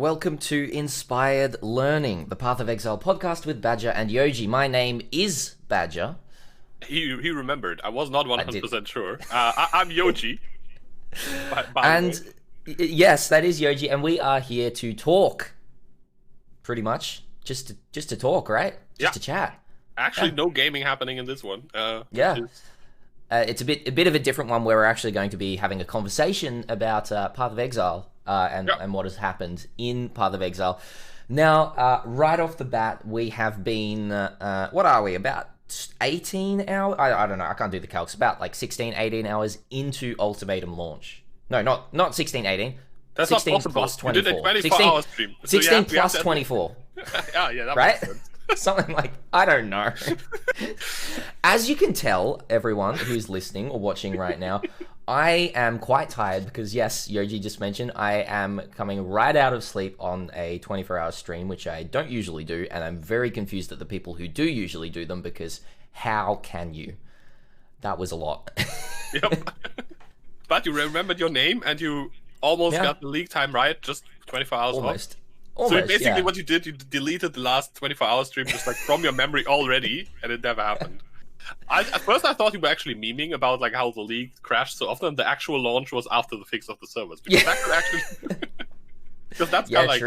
Welcome to Inspired Learning, the Path of Exile podcast with Badger and Yoji. My name is Badger. He remembered. I was not 100% sure. I'm Yoji. by yes, that is Yoji, and we are here to talk. Pretty much, just to talk, right? Just to chat. Actually, no gaming happening in this one. It's a bit of a different one where we're actually going to be having a conversation about Path of Exile and what has happened in Path of Exile. Now, right off the bat, we have been what are we, about 18 hours? I don't know, I can't do the calcs. About like 16, 18 hours into Ultimatum launch. No, not 16, 18. That's 16 not possible. plus 24. You did a 24-hour stream. 16 plus 24. yeah, that right? makes sense. Something like, I don't know. As you can tell, everyone who's listening or watching right now, I am quite tired because, yes, Yoji just mentioned, I am coming right out of sleep on a 24-hour stream, which I don't usually do, and I'm very confused at the people who do usually do them because how can you? That was a lot. Yep. But you remembered your name and you almost got the league time right, just 24 hours Almost. off. Almost, So basically what you did, you deleted the last 24-hour stream just like from your memory already, and it never happened. At first I thought you were actually memeing about like how the league crashed so often. The actual launch was after the fix of the servers. Because that could actually... because that's kind of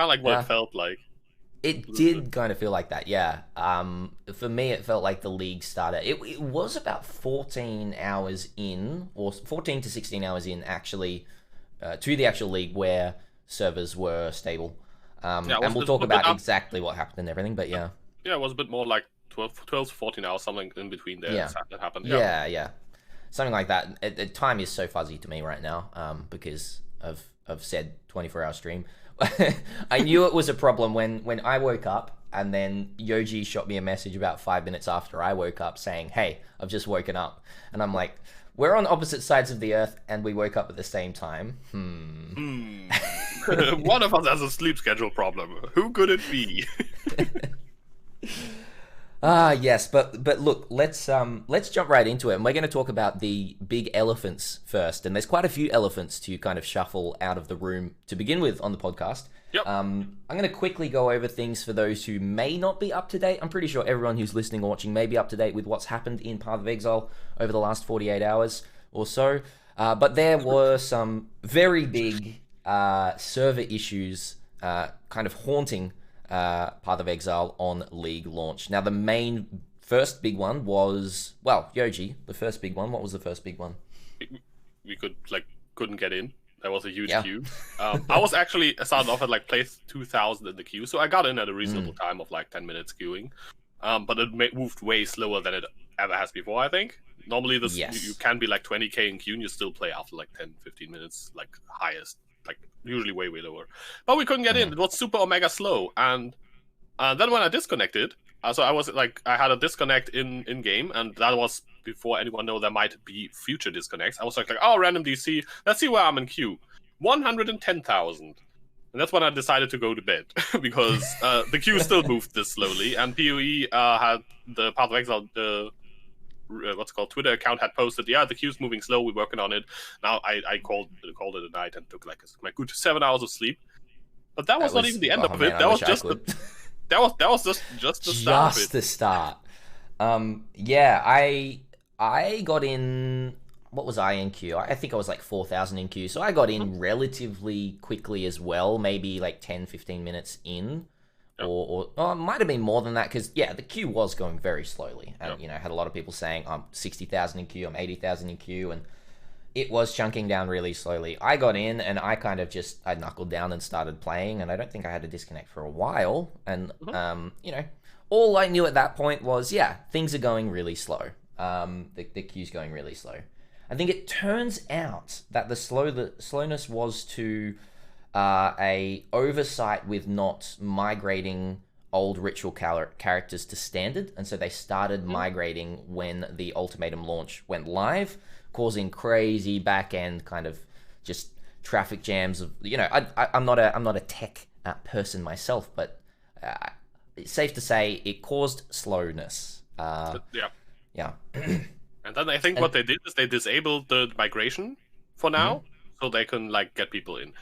like what it felt like. It did kind of feel like that, yeah. For me, it felt like the league started. It was about 14 hours in, or 14 to 16 hours in, actually, to the actual league where servers were stable. And we'll talk about exactly what happened and everything, but yeah. Yeah, it was a bit more like 12 to 14 hours, something in between there that happened. Yeah. Something like that. Time is so fuzzy to me right now because of said 24-hour stream. I knew it was a problem when I woke up, and then Yoji shot me a message about 5 minutes after I woke up saying, hey, I've just woken up. And I'm like, we're on opposite sides of the earth and we woke up at the same time. One of us has a sleep schedule problem. Who could it be? Yes, but look, let's jump right into it, and we're going to talk about the big elephants first. And there's quite a few elephants to kind of shuffle out of the room to begin with on the podcast. Yep. I'm going to quickly go over things for those who may not be up to date. I'm pretty sure everyone who's listening or watching may be up to date with what's happened in Path of Exile over the last 48 hours or so. But there were some very big server issues kind of haunting Path of Exile on League launch. Now, the first big one was, well, Yoji, the first big one. What was the first big one? We couldn't get in. There was a huge queue. I was actually started off at like place 2000 in the queue, so I got in at a reasonable time of like 10 minutes queuing. But it moved way slower than it ever has before, I think. Normally, you can be like 20k in queue and you still play after like 10-15 minutes, like highest. Like usually way lower, but we couldn't get in. It was super omega slow, and then when I disconnected, so I was like, I had a disconnect in game, and that was before anyone know there might be future disconnects. I was like, oh, random DC, let's see where I'm in queue. 110,000, and that's when I decided to go to bed because the queue still moved this slowly, and PoE had the Path of Exile Twitter account had posted, the queue's moving slow, we're working on it. Now I called it a night and took like my good 7 hours of sleep. But that was not even the end of it. That was just that was just the start of it. Just the start. I got in. What was I in queue? I think I was like 4,000 in queue. So I got in relatively quickly as well, maybe like 10-15 minutes in. Or it might have been more than that, because the queue was going very slowly, and had a lot of people saying I'm 60,000 in queue, I'm 80,000 in queue, and it was chunking down really slowly. I got in and I kind of I knuckled down and started playing, and I don't think I had to disconnect for a while, and all I knew at that point was things are going really slow. The queue's going really slow. I think it turns out that the slowness was to a oversight with not migrating old ritual characters to standard, and so they started migrating when the Ultimatum launch went live, causing crazy back-end kind of just traffic jams of I'm not a tech person myself, but it's safe to say it caused slowness. And then I think what they did is they disabled the migration for now, so they can like get people in.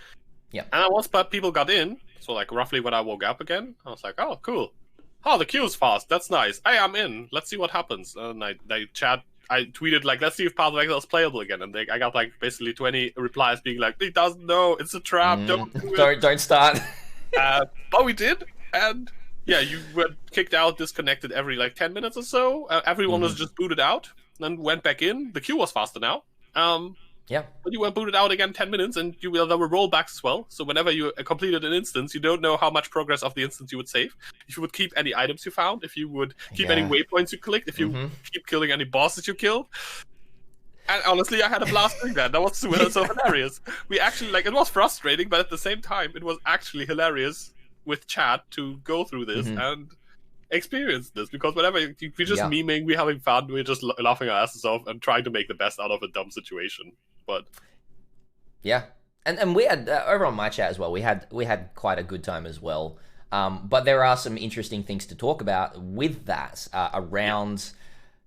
Yeah. And once people got in, so like roughly when I woke up again, I was like, oh, cool. Oh, the queue is fast. That's nice. Hey, I'm in. Let's see what happens. And I tweeted like, let's see if Path of Exile is playable again. And I got like basically 20 replies being like, he doesn't know. It's a trap. Don't do it. Don't start. But we did. And yeah, you were kicked out, disconnected every like 10 minutes or so. Everyone was just booted out, then went back in. The queue was faster now. Yeah. But you were booted out again 10 minutes, and there were rollbacks as well. So whenever you completed an instance, you don't know how much progress of the instance you would save. If you would keep any items you found, if you would keep any waypoints you clicked, if you keep killing any bosses you killed. And honestly, I had a blast doing that. That was so hilarious. We actually, like, it was frustrating, but at the same time, it was actually hilarious with chat to go through this and experience this. Because whenever we're just memeing, we're having fun, we're just laughing our asses off and trying to make the best out of a dumb situation. But yeah, and we had over on my chat as well. We had quite a good time as well. But there are some interesting things to talk about with that around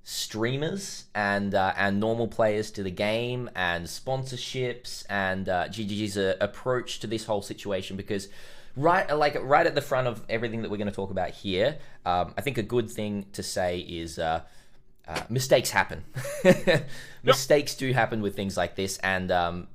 streamers and normal players to the game and sponsorships and GGG's approach to this whole situation, because right at the front of everything that we're going to talk about here, I think a good thing to say is mistakes happen. Mistakes do happen with things like this, and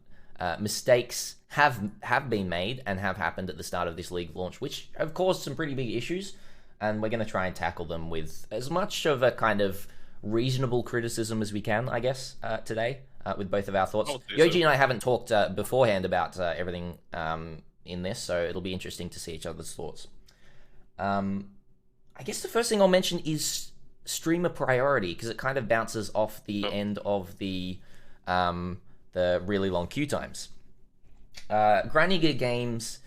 mistakes have been made and have happened at the start of this league launch, which have caused some pretty big issues, and we're going to try and tackle them with as much of a kind of reasonable criticism as we can, I guess, today, with both of our thoughts. Yoji and I haven't talked beforehand about everything in this, so it'll be interesting to see each other's thoughts. I guess the first thing I'll mention is streamer priority, because it kind of bounces off the end of the really long queue times. Graniger Games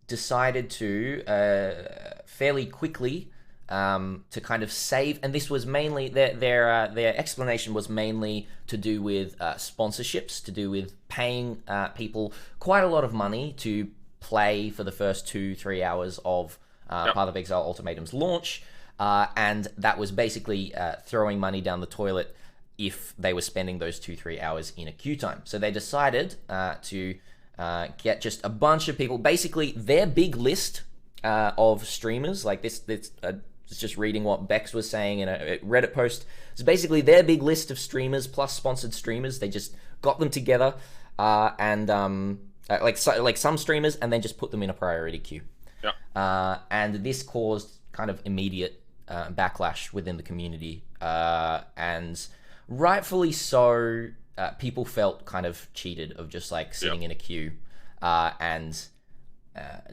decided to fairly quickly to kind of save, and this was mainly their explanation was mainly to do with sponsorships, to do with paying people quite a lot of money to play for the first 2-3 hours of Path of Exile Ultimatum's launch, and that was basically throwing money down the toilet if they were spending those 2-3 hours in a queue time. So they decided to get just a bunch of people, basically their big list of streamers, like this it's just reading what Bex was saying in a Reddit post. It's basically their big list of streamers plus sponsored streamers. They just got them together and like some streamers, and then just put them in a priority queue. And this caused kind of immediate backlash within the community, and rightfully so. People felt kind of cheated of just like sitting in a queue and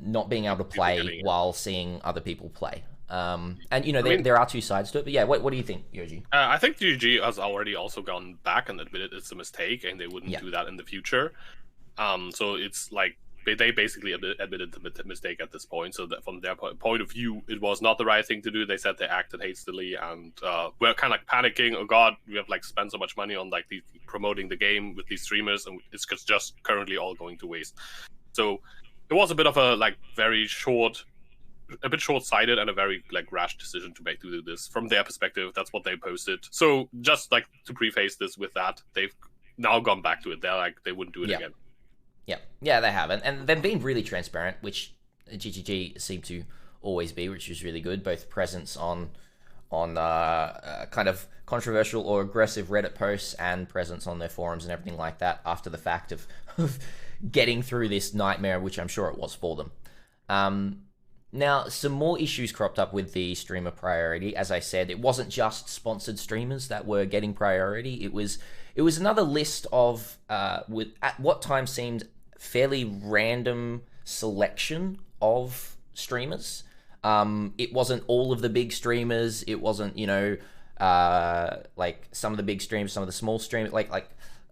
not being able to play while seeing other people play. And you know, there are two sides to it, but yeah, what do you think, Yoji? I think GG has already also gone back and admitted it's a mistake, and they wouldn't do that in the future. So it's like they basically admitted the mistake at this point. So that from their point of view, it was not the right thing to do. They said they acted hastily, and we're kind of like panicking. Oh God, we have like spent so much money on like promoting the game with these streamers, and it's just currently all going to waste. So it was a bit of a like very short-sighted and a very like rash decision to do this from their perspective. That's what they posted. So just like to preface this with that, they've now gone back to it. They're like they wouldn't do it again. Yeah, they have, and they've been really transparent, which GGG seem to always be, which is really good. Both presence on kind of controversial or aggressive Reddit posts, and presence on their forums and everything like that after the fact of getting through this nightmare, which I'm sure it was for them. Now, some more issues cropped up with the streamer priority. As I said, it wasn't just sponsored streamers that were getting priority. It was another list of with at what time seemed fairly random selection of streamers. It wasn't all of the big streamers. It wasn't, you know, like some of the big streamers, some of the small streamers.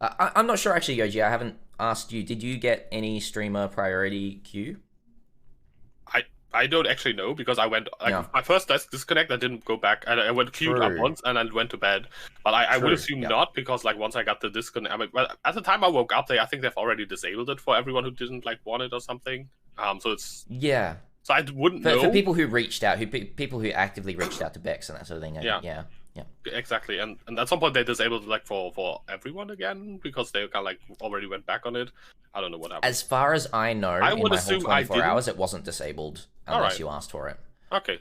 I'm not sure actually, Yoji. I haven't asked you. Did you get any streamer priority queue? I don't actually know, because I went my first disconnect. I didn't go back. I went queued up once and I went to bed. But I would assume not, because like once I got the disconnect, I mean, well, at the time I woke up, I think they've already disabled it for everyone who didn't like want it or something. So it's So I wouldn't know for people who reached out, people who actively reached out to Bex and that sort of thing. Yeah. Exactly, and at some point they disabled it like for everyone again because they kind of like already went back on it. I don't know what happened. As far as I know, I in would my whole assume 24 hours, it wasn't disabled unless you asked for it. Okay.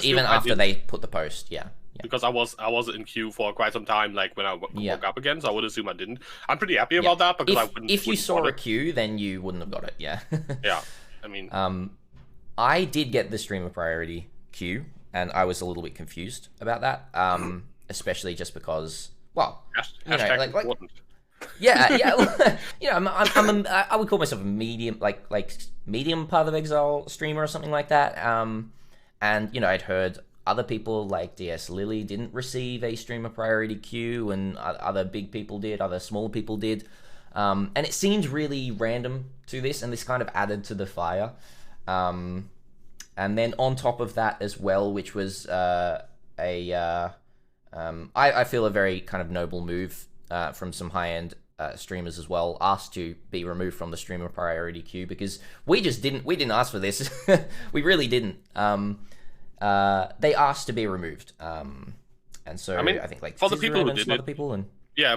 Even after they put the post, yeah. Because I was in queue for quite some time, like when I woke up again, so I would assume I didn't. I'm pretty happy about that because if you saw a queue, then you wouldn't have got it. Yeah. Yeah. I mean, I did get the streamer priority queue, and I was a little bit confused about that. Especially just because, well, you know, like yeah, you know, I would call myself a medium, like medium Path of Exile streamer or something like that. And you know, I'd heard other people like DS Lily didn't receive a streamer priority queue, and other big people did, other small people did. And it seemed really random to this, and this kind of added to the fire. And then on top of that as well, which was I feel a very kind of noble move from some high-end streamers as well, asked to be removed from the streamer priority queue, because we didn't ask for this. We really didn't. They asked to be removed, and so I think like for the people who did it,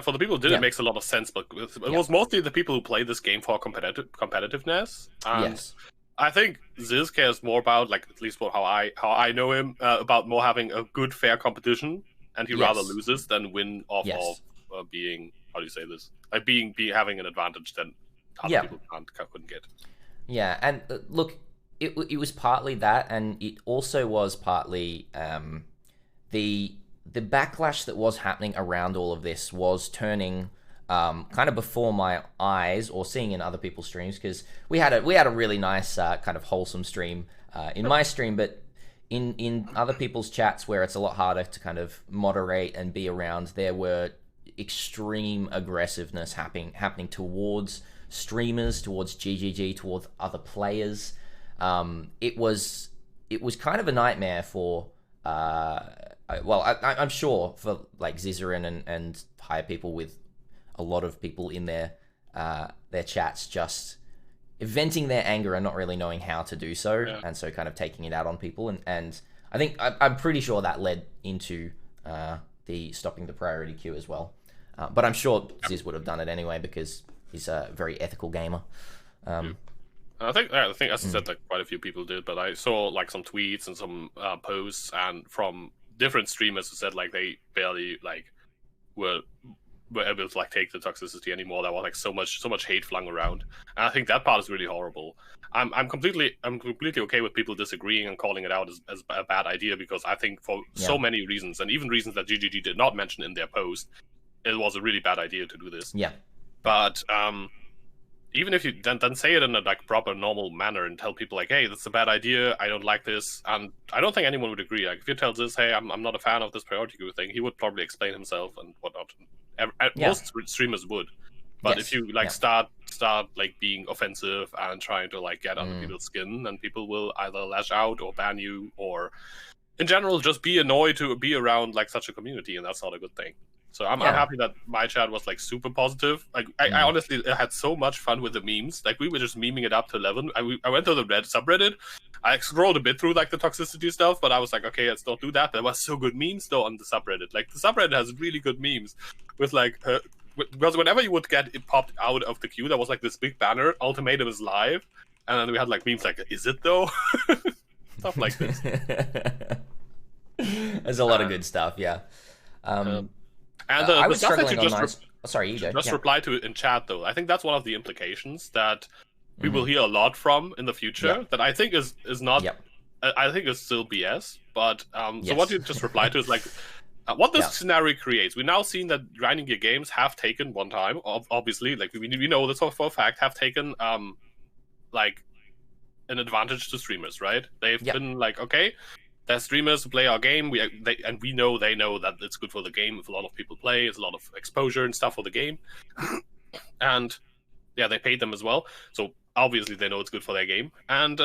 for the people who did it makes a lot of sense, but it was mostly the people who play this game for competitiveness. Yes, I think Ziz cares more about, like, at least how I know him, about more having a good fair competition, and he rather loses than win off of being, how do you say this, like being having an advantage that other people couldn't get. Yeah, and look. It was partly that, and it also was partly the backlash that was happening around all of this was turning kind of before my eyes, or seeing in other people's streams, because we had a really nice kind of wholesome stream in my stream, but in other people's chats where it's a lot harder to kind of moderate and be around, there were extreme aggressiveness happening towards streamers, towards GGG, towards other players. It was kind of a nightmare for I'm sure for like Zizarin and higher people, with a lot of people in their chats just venting their anger and not really knowing how to do so, and so kind of taking it out on people, and I think I'm pretty sure that led into the stopping the priority queue as well, but I'm sure Ziz would have done it anyway because he's a very ethical gamer. I think as I said, like quite a few people did, but I saw like some tweets and some posts and from different streamers who said like they barely like were able to like take the toxicity anymore. There was like so much hate flung around, and I think that part is really horrible. I'm completely okay with people disagreeing and calling it out as a bad idea, because I think for so many reasons, and even reasons that GGG did not mention in their post, it was a really bad idea to do this. Yeah, but even if you then say it in a like proper normal manner and tell people like, hey, that's a bad idea, I don't like this, and I don't think anyone would agree. Like if you tell this, hey, I'm not a fan of this priority queue thing, he would probably explain himself and whatnot. Most streamers would, but if you like start like being offensive and trying to like get under people's skin, then people will either lash out or ban you, or in general just be annoyed to be around like such a community, and that's not a good thing. So I'm happy that my chat was like super positive. Like I honestly had so much fun with the memes. Like we were just memeing it up to 11. I went to the subreddit. I scrolled a bit through like the toxicity stuff, but I was like, okay, let's not do that. There was so good memes though on the subreddit. Like the subreddit has really good memes with like because whenever you would get it popped out of the queue, there was like this big banner, Ultimatum is live, and then we had like memes like, is it though? Stuff like this. There's a lot of good stuff, yeah. And I was struggling on nice. Sorry, you go. Just reply to it in chat, though. I think that's one of the implications that we will hear a lot from in the future. That I think is not. I think is still BS. But so what you just reply to is like what this scenario creates. We've now seen that grinding gear games have taken one time. Obviously, like we know this for a fact, have taken like an advantage to streamers, right? They've been like, okay, there's streamers who play our game, and we know they know that it's good for the game if a lot of people play, it's a lot of exposure and stuff for the game. And they paid them as well, so obviously they know it's good for their game. And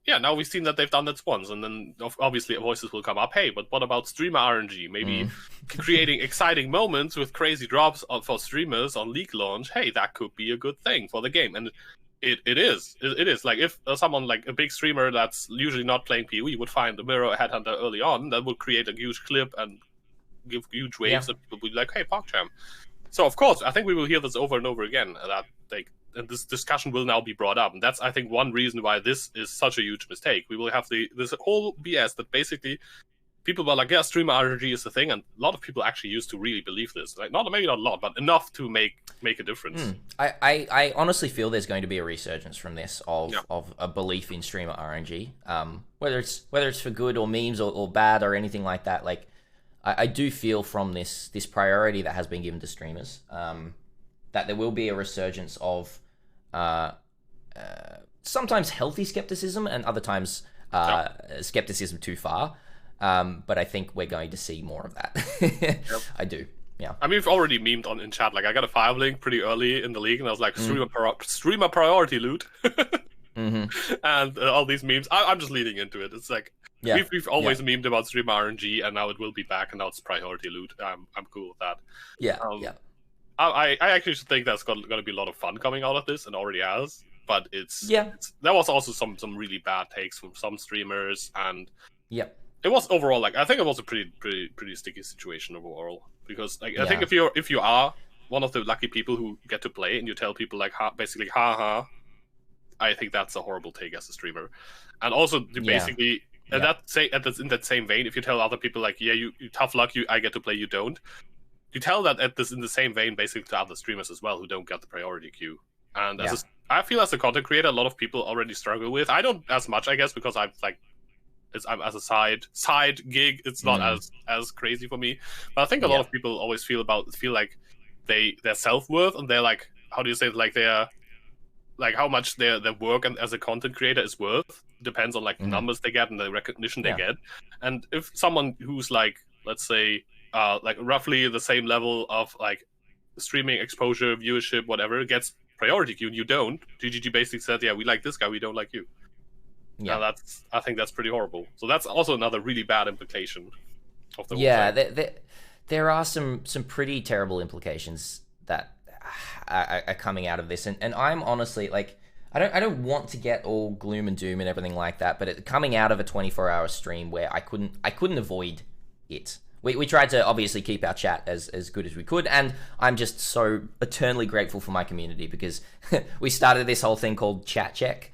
now we've seen that they've done that once, and then obviously voices will come up, hey, but what about streamer RNG? Maybe creating exciting moments with crazy drops for streamers on League Launch, hey, that could be a good thing for the game. And It is. It is. Like, if someone, like a big streamer that's usually not playing PoE would find a mirror headhunter early on, that would create a huge clip and give huge waves, and people would be like, hey, PogChamp. So, of course, I think we will hear this over and over again, that, like, and this discussion will now be brought up. And that's, I think, one reason why this is such a huge mistake. We will have this whole BS that basically people were like, yeah, streamer RNG is the thing, and a lot of people actually used to really believe this. Like, maybe not a lot, but enough to make a difference. I honestly feel there's going to be a resurgence from this of a belief in streamer RNG. Whether it's for good or memes or bad or anything like that. Like, I do feel from this priority that has been given to streamers, that there will be a resurgence of sometimes healthy skepticism and other times skepticism too far. But I think we're going to see more of that. I do. Yeah. I mean, we've already memed in chat. Like, I got a Fire Link pretty early in the league, and I was like, streamer priority loot. And all these memes. I'm just leading into it. It's like, we've always memed about streamer RNG, and now it will be back, and now it's priority loot. I'm cool with that. I actually think that's going to be a lot of fun coming out of this, and already has. But there was also some really bad takes from some streamers, and it was overall, like, I think it was a pretty sticky situation overall, because, like, I think if you are one of the lucky people who get to play and you tell people, like, basically haha, I think that's a horrible take as a streamer. And also basically in that same vein, if you tell other people, like, yeah, you tough luck, I get to play, you don't. You tell that in the same vein basically to other streamers as well who don't get the priority queue. And I feel as a content creator, a lot of people already struggle with. I don't as much, I guess, because I'm as a side gig, it's not as crazy for me. But I think a lot of people always feel like their self-worth, and they're like, how do you say it, like they're like how much their work and as a content creator is worth depends on, like, the numbers they get and the recognition they get. And if someone who's, like, let's say like roughly the same level of, like, streaming exposure, viewership, whatever, gets priority queue and you don't, GGG basically said, yeah, we like this guy, we don't like you. Yeah, I think that's pretty horrible. So that's also another really bad implication of the whole thing. There are some pretty terrible implications that are coming out of this, and I'm honestly, like, I don't want to get all gloom and doom and everything like that, but coming out of a 24-hour stream where I couldn't avoid it. We tried to obviously keep our chat as good as we could, and I'm just so eternally grateful for my community, because we started this whole thing called Chat Check.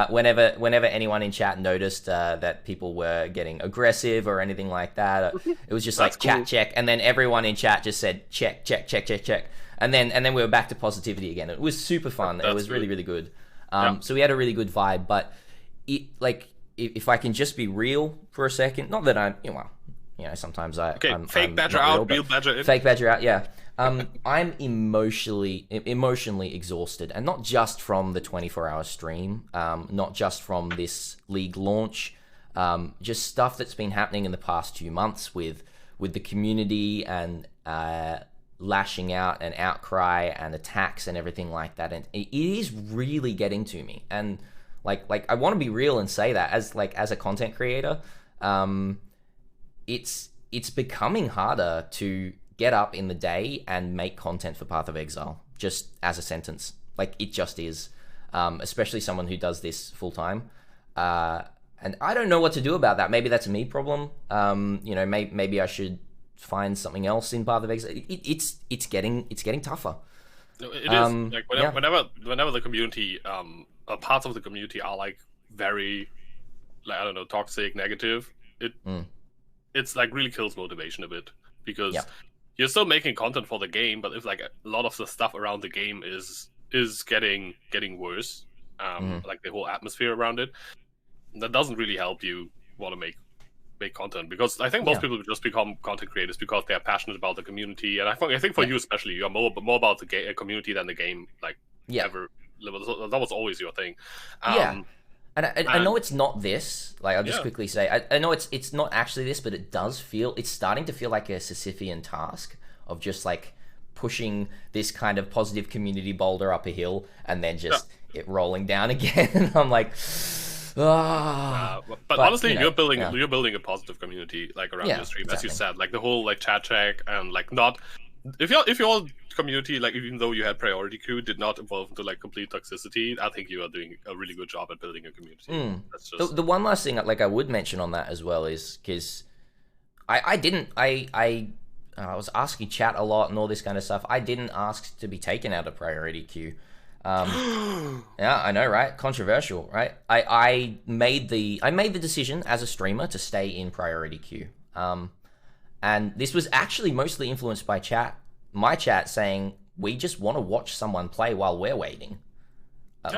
Whenever anyone in chat noticed that people were getting aggressive or anything like that, it was just like chat check, and then everyone in chat just said check, and then we were back to positivity again. It was super fun. It was really good. So we had a really good vibe. But if I can just be real for a second, not that I'm sometimes I'm fake badger out, real badger in. Fake badger out, yeah. I'm emotionally exhausted, and not just from the 24-hour stream, not just from this league launch, just stuff that's been happening in the past 2 months with the community and lashing out and outcry and attacks and everything like that, and it is really getting to me. And like I want to be real and say that as a content creator, it's becoming harder to get up in the day and make content for Path of Exile, just as a sentence. Like, it just is, especially someone who does this full time. And I don't know what to do about that. Maybe that's a me problem. Maybe I should find something else in Path of Exile. It's getting tougher. It is. Like, whenever the community, parts of the community are, like, very, like, I don't know, toxic, negative, it's like really kills motivation a bit, because you're still making content for the game, but if, like, a lot of the stuff around the game is getting worse, like the whole atmosphere around it, that doesn't really help you want to make content. Because I think most people just become content creators because they're passionate about the community, and I think for you especially, you're more about the community than the game, like, ever. That was always your thing. And I know it's not this. Like, I'll just quickly say, I know it's not actually this, but it's starting to feel like a Sisyphean task of just, like, pushing this kind of positive community boulder up a hill and then just it rolling down again. I'm like, but honestly, you're building a positive community, like, around your stream, as you said, like the whole, like, chat check and, like, not if your community, like even though you had priority queue, did not evolve into like complete toxicity, I think you are doing a really good job at building a community. That's just The one last thing like I would mention on that as well is because I was asking chat a lot and all this kind of stuff. I didn't ask to be taken out of priority queue. Yeah, I know, right? Controversial, right? I made the decision as a streamer to stay in priority queue. And this was actually mostly influenced by chat. My chat saying we just want to watch someone play while we're waiting.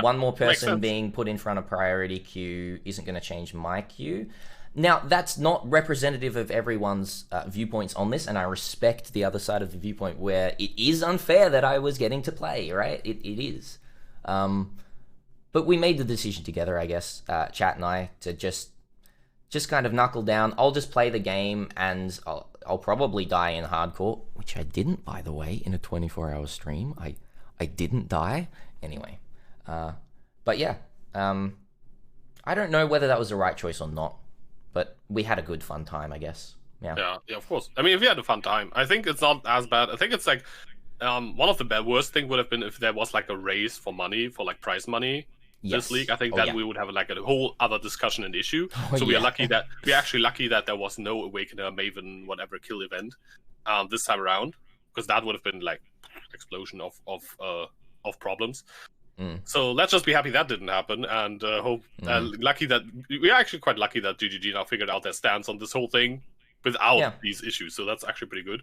One more person being put in front of priority queue isn't going to change my queue. Now, that's not representative of everyone's viewpoints on this, and I respect the other side of the viewpoint where it is unfair that I was getting to play, right? It is. But we made the decision together, I guess, Chat and I, to just kind of knuckle down. I'll just play the game, and I'll probably die in hardcore, which I didn't, by the way, in a 24-hour stream. I didn't die. Anyway. But yeah, I don't know whether that was the right choice or not. But we had a good fun time, I guess. Yeah, of course. I mean, if we had a fun time, I think it's not as bad. I think it's like one of the worst thing would have been if there was like a race for money, for like prize money. This league, I think that we would have like a whole other discussion and issue. So we are actually lucky that there was no Awakener, Maven, whatever kill event this time around, because that would have been like explosion of problems. So let's just be happy that didn't happen, and hope lucky that we're actually quite lucky that GGG now figured out their stance on this whole thing without these issues. So that's actually pretty good.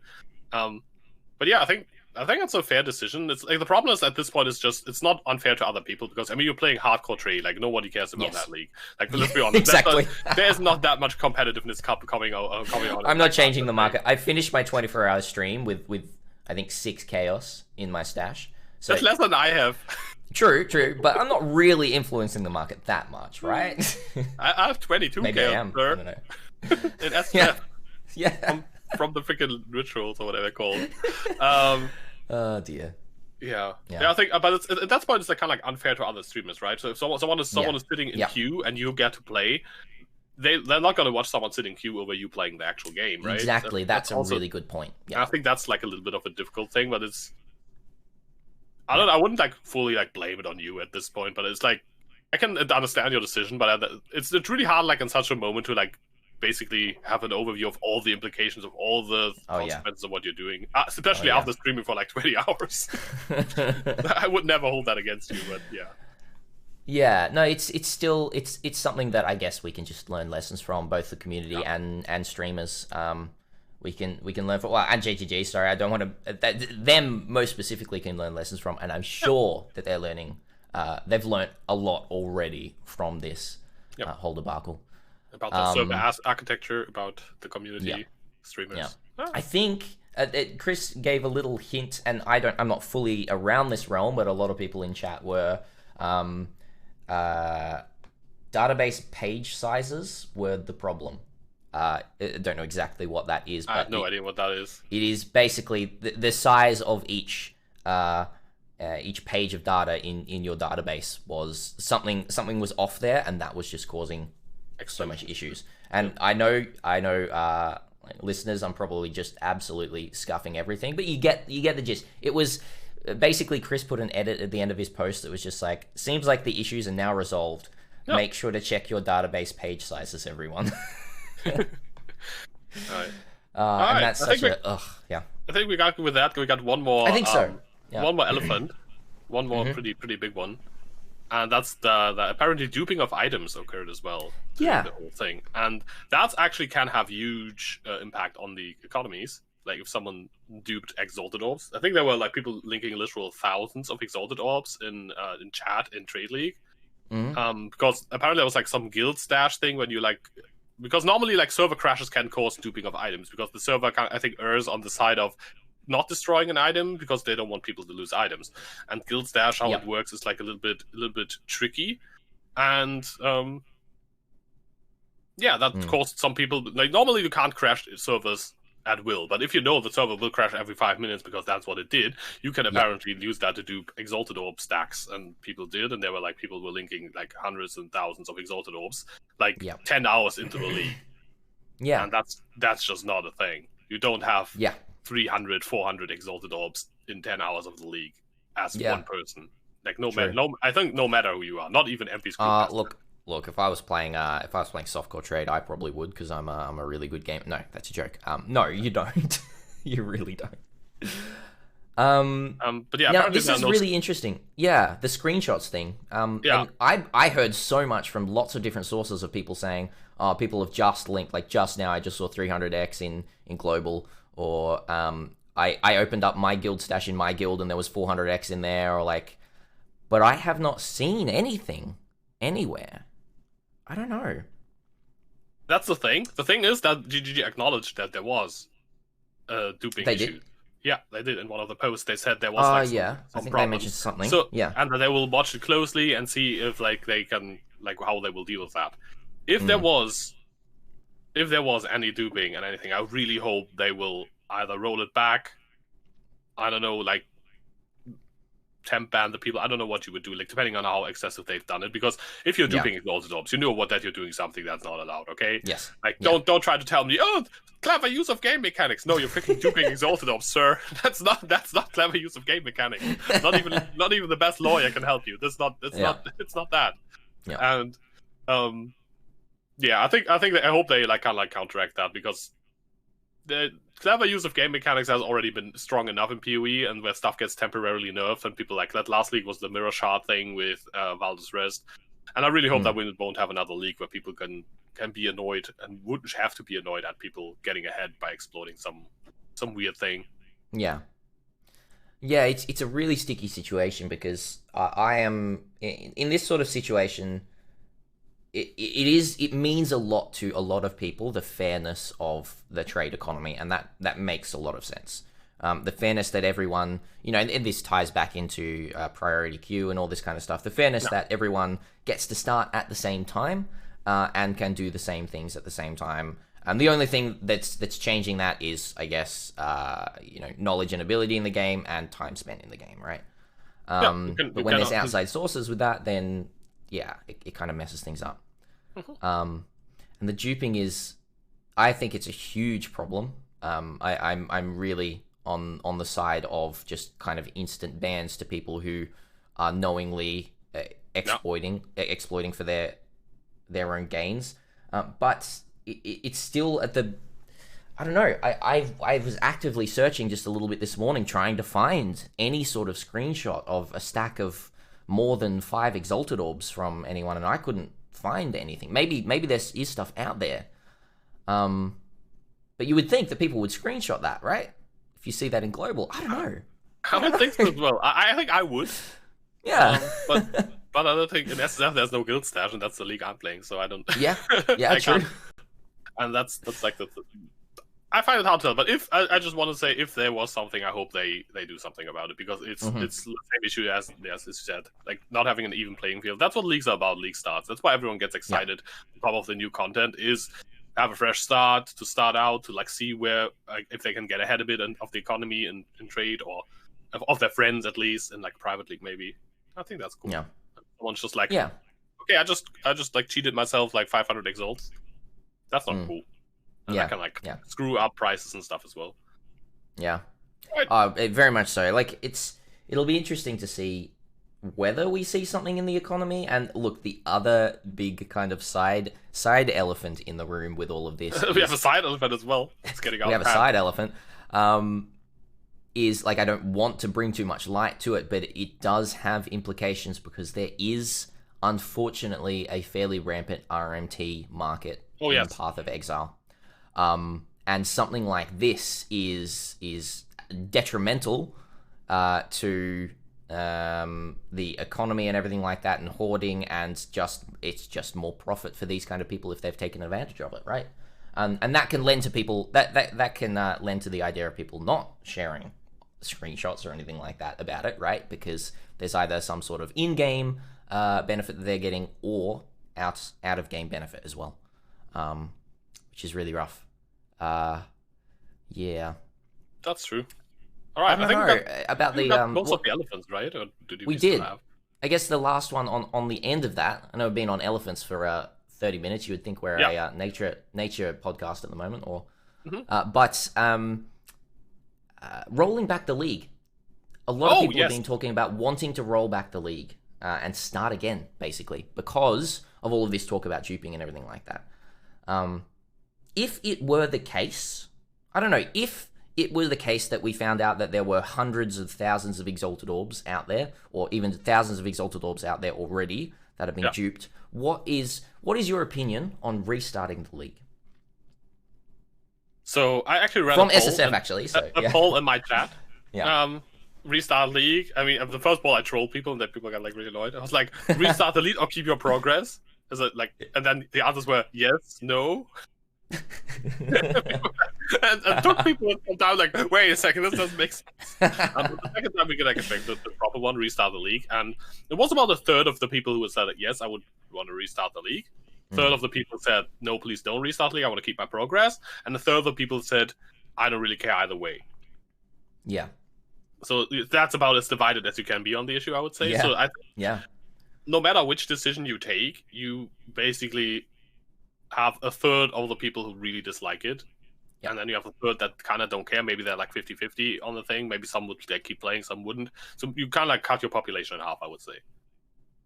But yeah, I think it's a fair decision. It's like the problem is at this point is just it's not unfair to other people because I mean you're playing hardcore trade, like nobody cares about that league. Like let's be honest, exactly. There's not that much competitiveness coming out. I'm not changing the market. I finished my 24-hour stream with I think 6 chaos in my stash. So that's less than I have. True, but I'm not really influencing the market that much, right? I have 22 Maybe chaos, I am. sir. I don't know. In SPF. Yeah. From the freaking rituals or whatever they're called. Oh dear. Yeah, I think, but at that point it's like kind of like unfair to other streamers, right? So if someone is sitting in queue and you get to play, they're not going to watch someone sit in queue over you playing the actual game, right? Exactly. That's a really good point. Yeah. I think that's like a little bit of a difficult thing, but it's. I wouldn't like fully like blame it on you at this point, but it's like I can understand your decision, but it's really hard like in such a moment to like basically have an overview of all the implications of all the consequences of what you're doing, especially after streaming for like 20 hours. I would never hold that against you, but yeah. Yeah, no, it's still it's something that I guess we can just learn lessons from, both the community and streamers. We can learn from, and JTG. Sorry, I don't want to. Them most specifically can learn lessons from, and I'm sure that they're learning. They've learned a lot already from this whole debacle. About the server architecture, about the community, streamers. Yeah. I think Chris gave a little hint, and I'm not fully around this realm, but a lot of people in chat were. Database page sizes were the problem. I don't know exactly what that is, but I have no idea what that is. It is basically the size of each page of data in your database was something was off there, and that was just causing so much issues. And I know listeners, I'm probably just absolutely scuffing everything, but you get the gist. It was basically Chris put an edit at the end of his post that was just like, seems like the issues are now resolved. Yep. Make sure to check your database page sizes, everyone. Alright. And that's such a I think we got with that. We got one more. I think so. One more elephant, one more pretty big one, and that's the apparently duping of items occurred as well. Yeah, the whole thing, and that actually can have huge impact on the economies. Like if someone duped exalted orbs, I think there were like people linking literal thousands of exalted orbs in chat in Trade League. Because apparently there was like some guild stash thing when you like. Because normally, like, server crashes can cause duping of items, because the server, I think, errs on the side of not destroying an item because they don't want people to lose items. And Guild Stash, how it works, is like a little bit tricky. And, that caused some people... Like, normally you can't crash servers at will, but if you know the server will crash every 5 minutes because that's what it did, you can apparently use that to dupe Exalted Orb stacks, and people did, and there were like people were linking like hundreds and thousands of Exalted Orbs like 10 hours into the league. And that's just not a thing. You don't have 300, 400 exalted orbs in 10 hours of the league as one person. Like I think no matter who you are, not even MP Screwmaster. Look, if I was playing softcore trade, I probably would, because I'm a really good gamer. No, that's a joke. No, you don't. You really don't. But yeah, now this is really interesting. Yeah, the screenshots thing. And I heard so much from lots of different sources of people saying, "Oh, people have just linked. Like just now, I just saw 300x in global, or I opened up my guild stash in my guild and there was 400x in there, or like." But I have not seen anything anywhere. I don't know. That's the thing. The thing is that GGG acknowledged that there was duping they issue. did? Yeah, they did. In one of the posts, they said there was like some I think problems. they mentioned something. So, yeah. And that they will watch it closely and see if like they can, like, how they will deal with that. If there was any duping and anything, I really hope they will either roll it back, I don't know, like temp ban the people. I don't know what you would do, like depending on how excessive they've done it. Because if you're duping exalted orbs, you know that you're doing something that's not allowed. Okay. Yes. Like don't try to tell me, oh, clever use of game mechanics. No, you're freaking duping exalted orbs, sir. That's not clever use of game mechanics. Not even the best lawyer can help you. It's not that. Yeah. And I hope they like kind of like counteract that, because the clever use of game mechanics has already been strong enough in PoE, and where stuff gets temporarily nerfed, and people like that last league was the mirror shard thing with Valdez Rest, and I really hope that we won't have another league where people can be annoyed and wouldn't have to be annoyed at people getting ahead by exploiting some weird thing. Yeah, it's a really sticky situation, because I am in this sort of situation. It means a lot to a lot of people, the fairness of the trade economy, and that makes a lot of sense. The fairness that everyone, and this ties back into priority queue and all this kind of stuff. The fairness that everyone gets to start at the same time and can do the same things at the same time. And the only thing that's changing that is, I guess, knowledge and ability in the game and time spent in the game, right? But when there's outside sources with that, then it kind of messes things up. And the duping is, I think it's a huge problem. I'm really on the side of just kind of instant bans to people who are knowingly exploiting for their own gains. But it's still at the, I don't know. I was actively searching just a little bit this morning, trying to find any sort of screenshot of a stack of more than 5 exalted orbs from anyone, and I couldn't find anything. Maybe there is stuff out there, but you would think that people would screenshot that, right? If you see that in global, I don't know. I don't think so as well. I think I would. Yeah, but I don't think in SSF there's no guild stash, and that's the league I'm playing, so I don't. Yeah, true. And that's like the. I find it hard to tell, but if I just want to say, if there was something, I hope they do something about it, because it's the same issue as you said, like not having an even playing field. That's what leagues are about. League starts. That's why everyone gets excited. On top of the new content is have a fresh start, to start out, to like see where if they can get ahead a bit of the economy in trade, or of their friends at least, in like private league maybe. I think that's cool. Yeah. Someone's just like, okay, I just like cheated myself like 500 exalts. That's not cool. And I can like screw up prices and stuff as well. Yeah. Very much so. Like it'll be interesting to see whether we see something in the economy. And look, the other big kind of side elephant in the room with all of this. We have a side elephant as well. It's getting out. We have a side elephant. Is like, I don't want to bring too much light to it, but it does have implications, because there is unfortunately a fairly rampant RMT market in the path of Exile. And something like this is detrimental to the economy and everything like that, and hoarding, and it's just more profit for these kind of people if they've taken advantage of it, right? And that can lend to people that can lend to the idea of people not sharing screenshots or anything like that about it, right? Because there's either some sort of in-game benefit that they're getting, or out of game benefit as well, which is really rough. Yeah, that's true. All right, I think about the most of the elephants, right? Or we did. I guess the last one on the end of that. I know we've been on elephants for 30 minutes. You would think we're a nature podcast at the moment, or but rolling back the league. A lot of people yes. have been talking about wanting to roll back the league and start again, basically, because of all of this talk about duping and everything like that. If it were the case, I don't know, if it were the case that we found out that there were hundreds of thousands of Exalted Orbs out there, or even thousands of Exalted Orbs out there already that have been duped, what is your opinion on restarting the league? So I actually ran from a poll SSF, actually. So, a poll in my chat. Yeah. Restart league. I mean, the first poll I trolled people, and then people got like really annoyed. I was like, restart the league or keep your progress. Is it like? And then the answers were yes, no. and took people down like, wait a second, this doesn't make sense. The second time we could like expect the proper one, restart the league, and it was about a third of the people who said that yes, I would want to restart the league. Third of the people said no, please don't restart the league. I want to keep my progress, and a third of the people said I don't really care either way. Yeah. So that's about as divided as you can be on the issue, I would say. Yeah. So Yeah. No matter which decision you take, you basically have a third of the people who really dislike it. Yeah. And then you have a third that kind of don't care. Maybe they're like 50-50 on the thing. Maybe some would keep playing, some wouldn't. So you kind of like cut your population in half, I would say.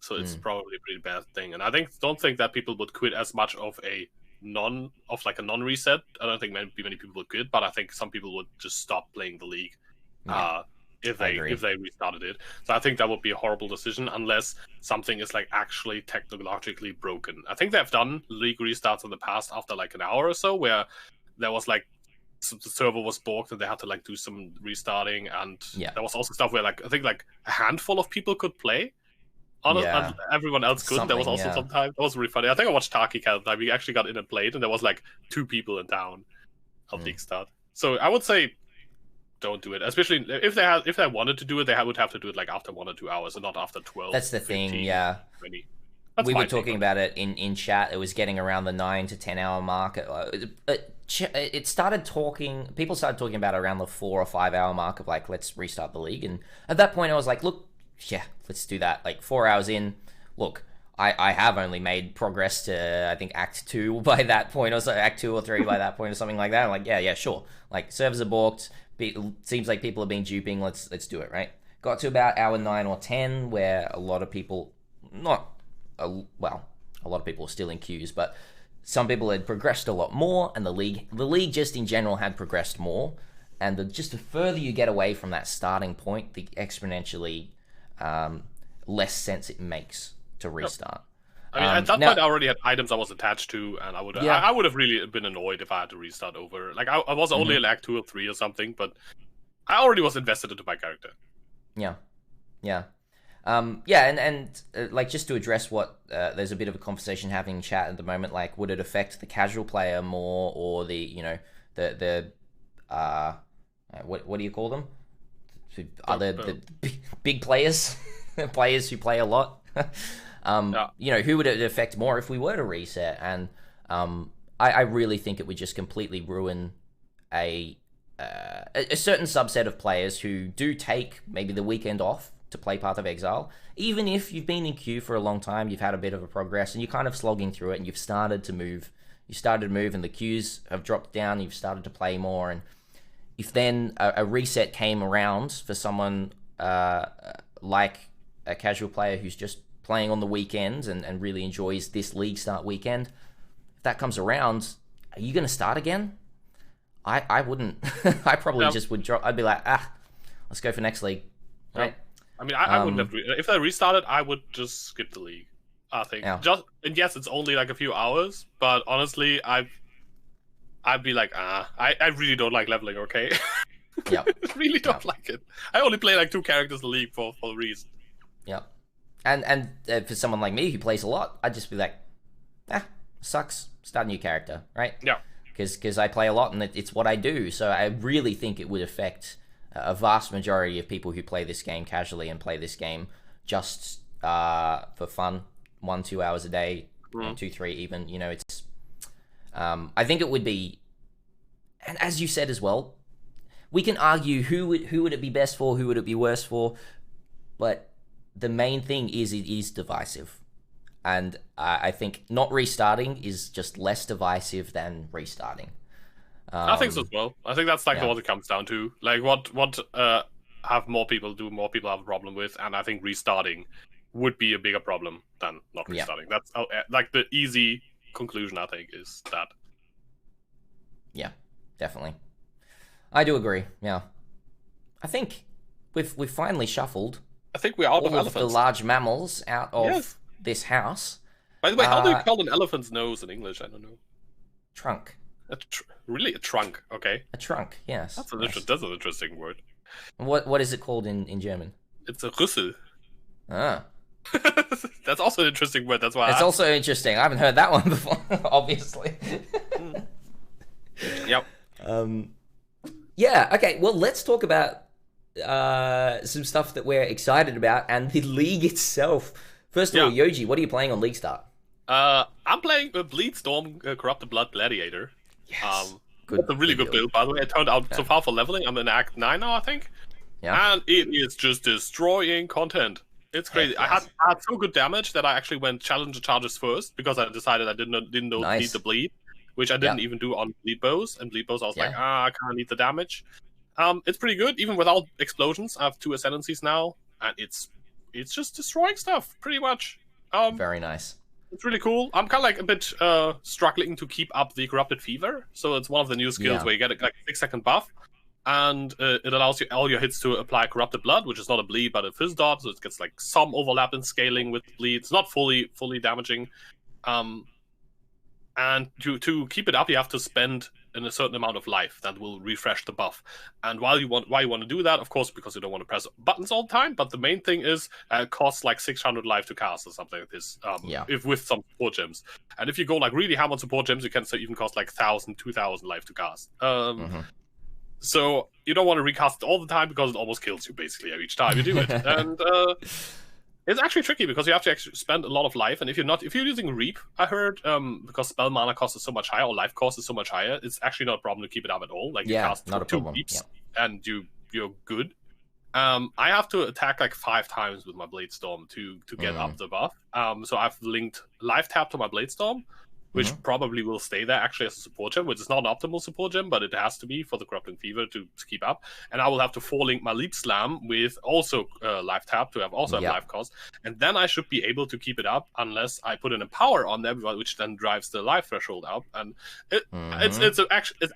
So it's probably a pretty bad thing. And I don't think that people would quit as much of a non-reset. I don't think many people would quit, but I think some people would just stop playing the league. If they restarted it. So I think that would be a horrible decision unless something is like actually technologically broken. I think they've done league restarts in the past after like an hour or so where there was like the server was borked and they had to like do some restarting, and there was also stuff where like I think like a handful of people could play and everyone else couldn't. There was also sometimes that was really funny. I think I watched Taki Cat time. We actually got in and played, and there was like 2 people in town at league start. So I would say don't do it, especially if they wanted to do it. They would have to do it like after 1 or 2 hours, and not after 12. That's the 15, thing, yeah. 20. We were talking about it in chat. It was getting around the 9 to 10 hour mark. It started talking. People started talking about around the 4 or 5 hour mark of like, let's restart the league. And at that point, I was like, look, yeah, let's do that. Like 4 hours in, look, I have only made progress to I think Act 2 by that point, or so Act 2 or 3 by that point, or something like that. I'm like, yeah, sure. Like servers are borked. Seems like people have been duping. Let's do it, right? Got to about hour 9 or 10 where a lot of people, a lot of people are still in queues, but some people had progressed a lot more, and the league just in general had progressed more. And just the further you get away from that starting point, the exponentially less sense it makes to restart. I mean, at that point, I already had items I was attached to, and I would have really been annoyed if I had to restart over. Like, I was only in Act 2 or 3 or something, but I already was invested into my character. Yeah. Like, just to address what, there's a bit of a conversation happening in chat at the moment, like, would it affect the casual player more, or the what do you call them? The big players, players who play a lot. Who would it affect more if we were to reset? And I really think it would just completely ruin a certain subset of players who do take maybe the weekend off to play Path of Exile. Even if you've been in queue for a long time, you've had a bit of a progress, and you're kind of slogging through it, and you've started to move. And the queues have dropped down, you've started to play more, and if then a reset came around for someone like a casual player who's just playing on the weekends and really enjoys this league start weekend, if that comes around, are you going to start again? I wouldn't. I probably just would drop. I'd be like, let's go for next league. Right? I mean, I wouldn't have. If they restarted, I would just skip the league. I think. And yes, it's only like a few hours, but honestly, I'd be like, I really don't like leveling. Okay. Yeah. Really don't like it. I only play like 2 characters in the league for a reason. Yeah. And for someone like me who plays a lot, I'd just be like, sucks. Start a new character, right? Yeah. Because I play a lot and it's what I do. So I really think it would affect a vast majority of people who play this game casually and play this game just for fun, 1-2 hours a day, 2-3 even. It's. I think it would be, and as you said as well, we can argue who would it be best for, who would it be worse for, but the main thing is it is divisive. And I think not restarting is just less divisive than restarting. I think so as well. I think that's like yeah. what it comes down to. Like what have more people have a problem with, and I think restarting would be a bigger problem than not restarting. That's like the easy conclusion, I think, is that. Yeah, definitely. I do agree. Yeah, I think we've finally shuffled. I think we're out of elephants. The large mammals out of this house. By the way, how do you call an elephant's nose in English? I don't know. Trunk. Really, a trunk? Okay. A trunk. Yes. That's an interesting word. What is it called in German? It's a Rüssel. Ah. That's also an interesting word. That's why. It's also interesting. I haven't heard that one before. Obviously. Yep. Yeah. Okay. Well, let's talk about some stuff that we're excited about and the league itself. First of all, Yoji, what are you playing on League Start? I'm playing a Bleedstorm Corrupted Blood Gladiator. Yes. That's a really good build, by the way. It turned out so far for leveling. I'm in Act 9 now, I think. Yeah. And it is just destroying content. It's crazy. Yes. I had so good damage that I actually went Challenger Charges first because I decided I didn't need the bleed, which I didn't even do on bleed bows. And bleed bows, I was like, I can't need the damage. It's pretty good, even without explosions. I have 2 Ascendancies now, and it's just destroying stuff, pretty much. Very nice. It's really cool. I'm kind of like a bit struggling to keep up the Corrupted Fever. So it's one of the new skills where you get like a 6-second buff. And it allows you all your hits to apply Corrupted Blood, which is not a bleed, but a fizz dot. So it gets like some overlap in scaling with bleed. It's not fully damaging. And to keep it up, you have to spend a certain amount of life that will refresh the buff. And why you want to do that, of course, because you don't want to press buttons all the time. But the main thing is it costs like 600 life to cast or something like this. If with some support gems, and if you go like really ham on support gems, you can even cost like 1,000, 2,000 life to cast. So you don't want to recast it all the time because it almost kills you basically each time you do it. And it's actually tricky because you have to actually spend a lot of life, and if you're using Reap, I heard, because spell mana cost is so much higher or life cost is so much higher, it's actually not a problem to keep it up at all. Like you cast not a 2 problem. Reaps and you're good. I have to attack like 5 times with my Bladestorm to get up the buff. So I've linked life tap to my Bladestorm, which probably will stay there actually as a support gem, which is not an optimal support gem, but it has to be for the Corrupting Fever to keep up. And I will have to 4-link my Leap Slam with also life tap to have life cost. And then I should be able to keep it up unless I put in a power on there, which then drives the life threshold up. And it's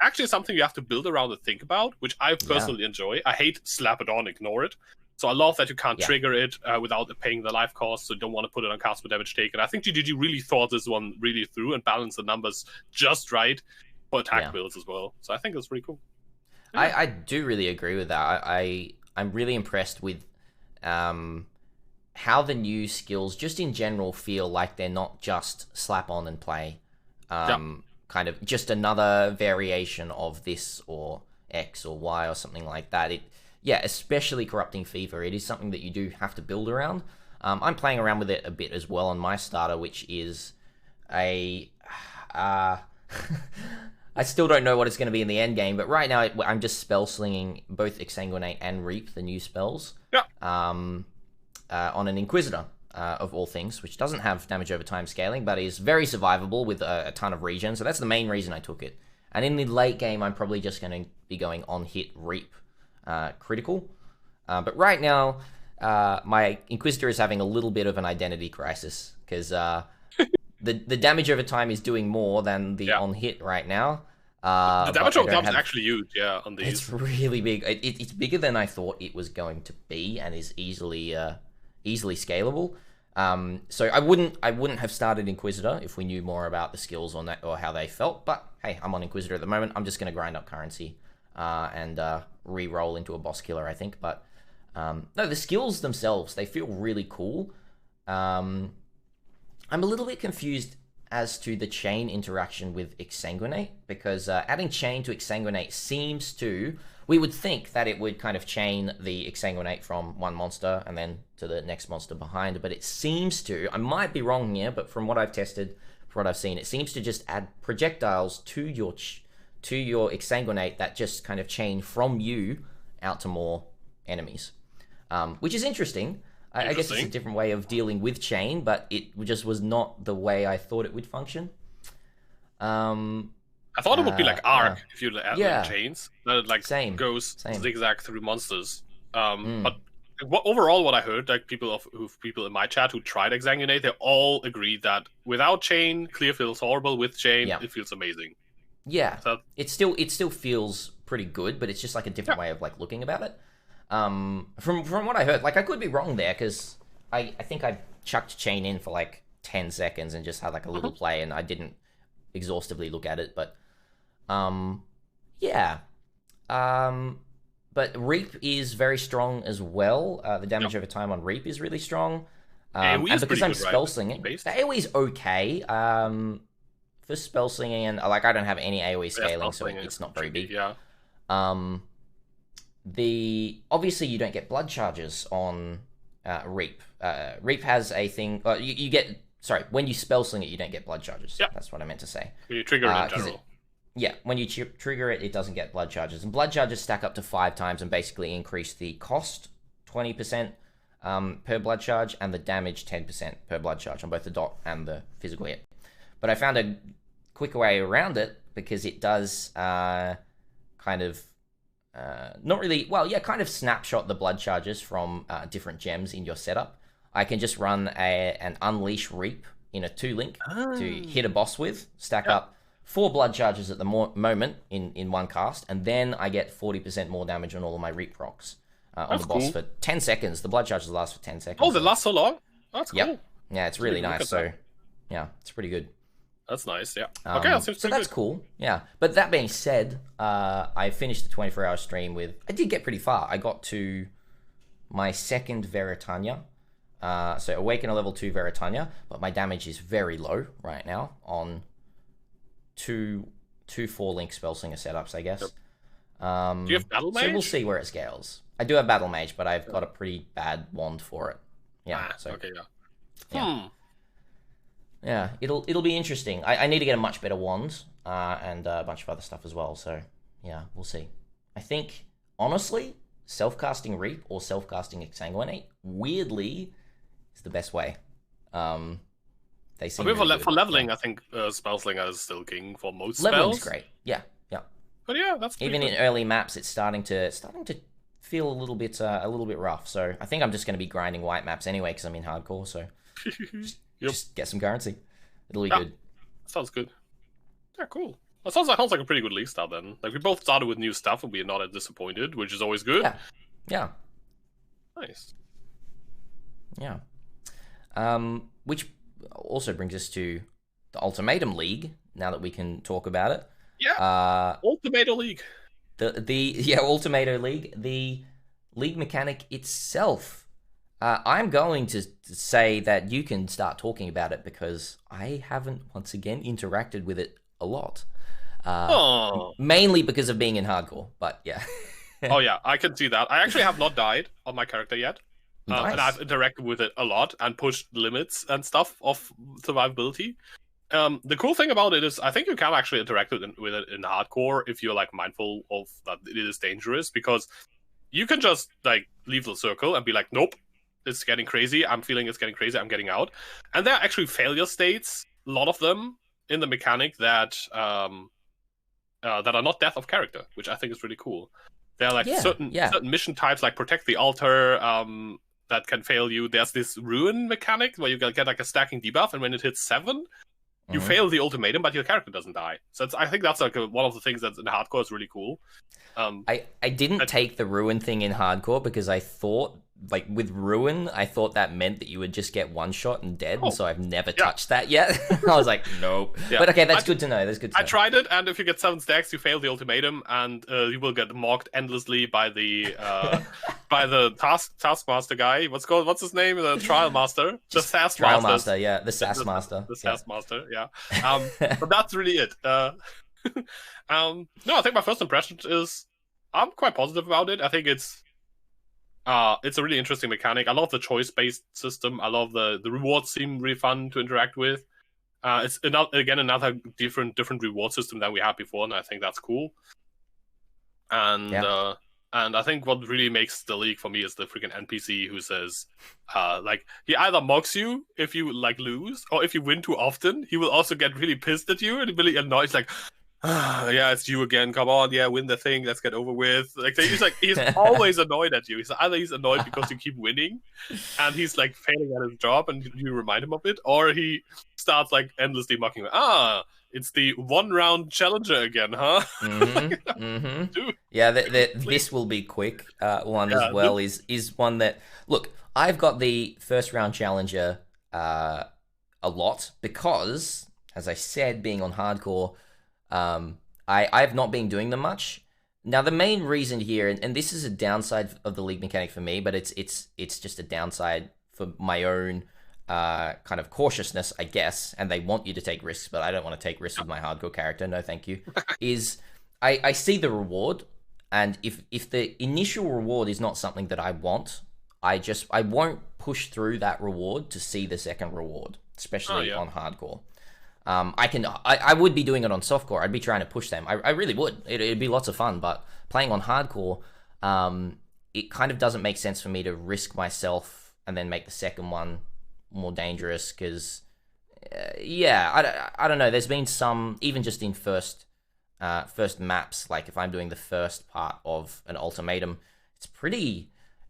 actually something you have to build around and think about, which I personally enjoy. I hate slap it on, ignore it. So I love that you can't trigger it without paying the life cost, so you don't want to put it on cast for damage taken. I think GGG really thought this one really through and balanced the numbers just right for attack builds as well. So I think it's pretty cool. Yeah. I do really agree with that. I'm really impressed with how the new skills, just in general, feel like they're not just slap on and play. Kind of just another variation of this or X or Y or something like that. Especially Corrupting Fever. It is something that you do have to build around. I'm playing around with it a bit as well on my starter, which is I still don't know what it's going to be in the end game, but right now I'm just spell slinging both Exsanguinate and Reap, the new spells, on an Inquisitor, of all things, which doesn't have damage over time scaling, but is very survivable with a ton of regen. So that's the main reason I took it. And in the late game, I'm probably just going to be going on hit Reap. Critical, but right now my Inquisitor is having a little bit of an identity crisis because the damage over time is doing more than the on hit right now. The damage over time is actually huge, on these. It's really big. It's bigger than I thought it was going to be, and is easily scalable. So I wouldn't have started Inquisitor if we knew more about the skills on that or how they felt. But hey, I'm on Inquisitor at the moment. I'm just going to grind up currency and re-roll into a boss killer, I think. But no, the skills themselves, they feel really cool. I'm a little bit confused as to the chain interaction with Exsanguinate, because adding chain to Exsanguinate seems to... We would think that it would kind of chain the Exsanguinate from one monster and then to the next monster behind, but it seems to... I might be wrong here, but from what I've tested, from what I've seen, it seems to just add projectiles to your Exsanguinate that just kind of chain from you out to more enemies, which is interesting. I guess it's a different way of dealing with chain, but it just was not the way I thought it would function. I thought it would be like Arc if you add like Yeah. chains that it like Same. goes Same. zigzag through monsters. But overall, what I heard, like people in my chat who tried Exsanguinate, they all agreed that without chain, clear feels horrible. With chain, it feels amazing. Yeah, so, it still feels pretty good, but it's just like a different way of like looking about it. From what I heard, like I could be wrong there because I think I chucked chain in for like 10 seconds and just had like a little play, and I didn't exhaustively look at it, but yeah. But Reap is very strong as well. The damage over time on Reap is really strong. And because I'm spell slinging, the AoE is okay. For spell slinging, and like I don't have any AoE scaling, so it's not very big. Yeah. Obviously you don't get blood charges on Reap. Reap has a thing. You get when you spell sling it, you don't get blood charges. Yeah, that's what I meant to say. When you trigger it in general. When you trigger it, it doesn't get blood charges, and blood charges stack up to 5 times and basically increase the cost 20% per blood charge and the damage 10% per blood charge on both the dot and the physical hit. But I found a quicker way around it because it does kind of kind of snapshot the blood charges from different gems in your setup. I can just run an Unleash Reap in a 2-link to hit a boss with, stack up 4 blood charges at the moment in one cast, and then I get 40% more damage on all of my Reap procs on the boss for 10 seconds. The blood charges last for 10 seconds. Oh, they last so long? That's cool. Yeah, it's really nice. So, yeah, it's pretty good. That's nice, yeah. Okay, that seems so that's good. Cool, yeah. But that being said, I finished the 24-hour stream with... I did get pretty far. I got to my 2nd Veritania. So Awaken a level 2 Veritania, but my damage is very low right now on two 4-link Spellslinger setups, I guess. Yep. Do you have Battle Mage? So we'll see where it scales. I do have Battle Mage, but I've got a pretty bad wand for it. Yeah. Okay, yeah. Yeah, it'll be interesting. I need to get a much better wand and a bunch of other stuff as well. So yeah, we'll see. I think honestly, self-casting Reap or self-casting Exsanguinate weirdly is the best way. They seem for leveling. I think Spellslinger is still king for most leveling's spells. Great. Yeah. But yeah, that's even good. In early maps, it's starting to feel a little bit rough. So I think I'm just going to be grinding white maps anyway because I'm in hardcore. So. Just get some currency. It'll be good. Sounds good. Yeah, cool. That sounds like a pretty good league start then. Like we both started with new stuff and we're not disappointed, which is always good. Yeah. Nice. Yeah. Which also brings us to the Ultimatum League. Now that we can talk about it. Yeah. Ultimatum League. Ultimatum League. The league mechanic itself. I'm going to say that you can start talking about it because I haven't, once again, interacted with it a lot. Mainly because of being in hardcore, but yeah. Oh yeah, I can see that. I actually have not died on my character yet. Nice. And I've interacted with it a lot and pushed limits and stuff of survivability. The cool thing about it is I think you can actually interact with it in hardcore if you're like mindful of that it is dangerous, because you can just like leave the circle and be like, nope, it's getting crazy. I'm feeling it's getting crazy. I'm getting out. And there are actually failure states, a lot of them in the mechanic that are not death of character, which I think is really cool. There are like certain mission types, like protect the altar, that can fail you. There's this ruin mechanic where you get like a stacking debuff, and when it hits 7, you fail the ultimatum, but your character doesn't die. So I think that's like one of the things that's in hardcore is really cool. I didn't take the ruin thing in hardcore because I thought, like with ruin, I thought that meant that you would just get one shot and dead, and so I've never touched that yet. I was like, nope. But okay, that's good to know. That's good to know. I tried it, and if you get 7 stacks, you fail the ultimatum, and you will get mocked endlessly by the taskmaster guy. What's his name? The trial master, the SAS trial master. Yeah, the SAS master. The SAS master. Yeah. But that's really it. No, I think my first impression is I'm quite positive about it. I think it's a really interesting mechanic. I love the choice-based system. I love the rewards seem really fun to interact with. It's another different reward system than we had before, and I think that's cool. And I think what really makes the league for me is the freaking NPC who says, like, he either mocks you if you like lose, or if you win too often, he will also get really pissed at you and really annoyed. He's like, yeah, it's you again. Come on, yeah, win the thing. Let's get over with. Like he's always annoyed at you. He's annoyed because you keep winning, and he's like failing at his job, and you remind him of it, or he starts like endlessly mocking you. It's the 1-round challenger again, huh? Dude. Yeah, this will be quick. One as well is one that, look, I've got the first round challenger a lot because, as I said, being on hardcore. I've not been doing them much. Now, the main reason here, and this is a downside of the league mechanic for me, but it's just a downside for my own kind of cautiousness, I guess, and they want you to take risks, but I don't want to take risks with my hardcore character, no thank you, is I see the reward, and if the initial reward is not something that I want, I won't push through that reward to see the second reward, especially on hardcore. I would be doing it on softcore. I'd be trying to push them. I really would. It'd be lots of fun, but playing on hardcore, it kind of doesn't make sense for me to risk myself and then make the second one more dangerous because, I don't know. There's been some, even just in first maps, like if I'm doing the first part of an ultimatum,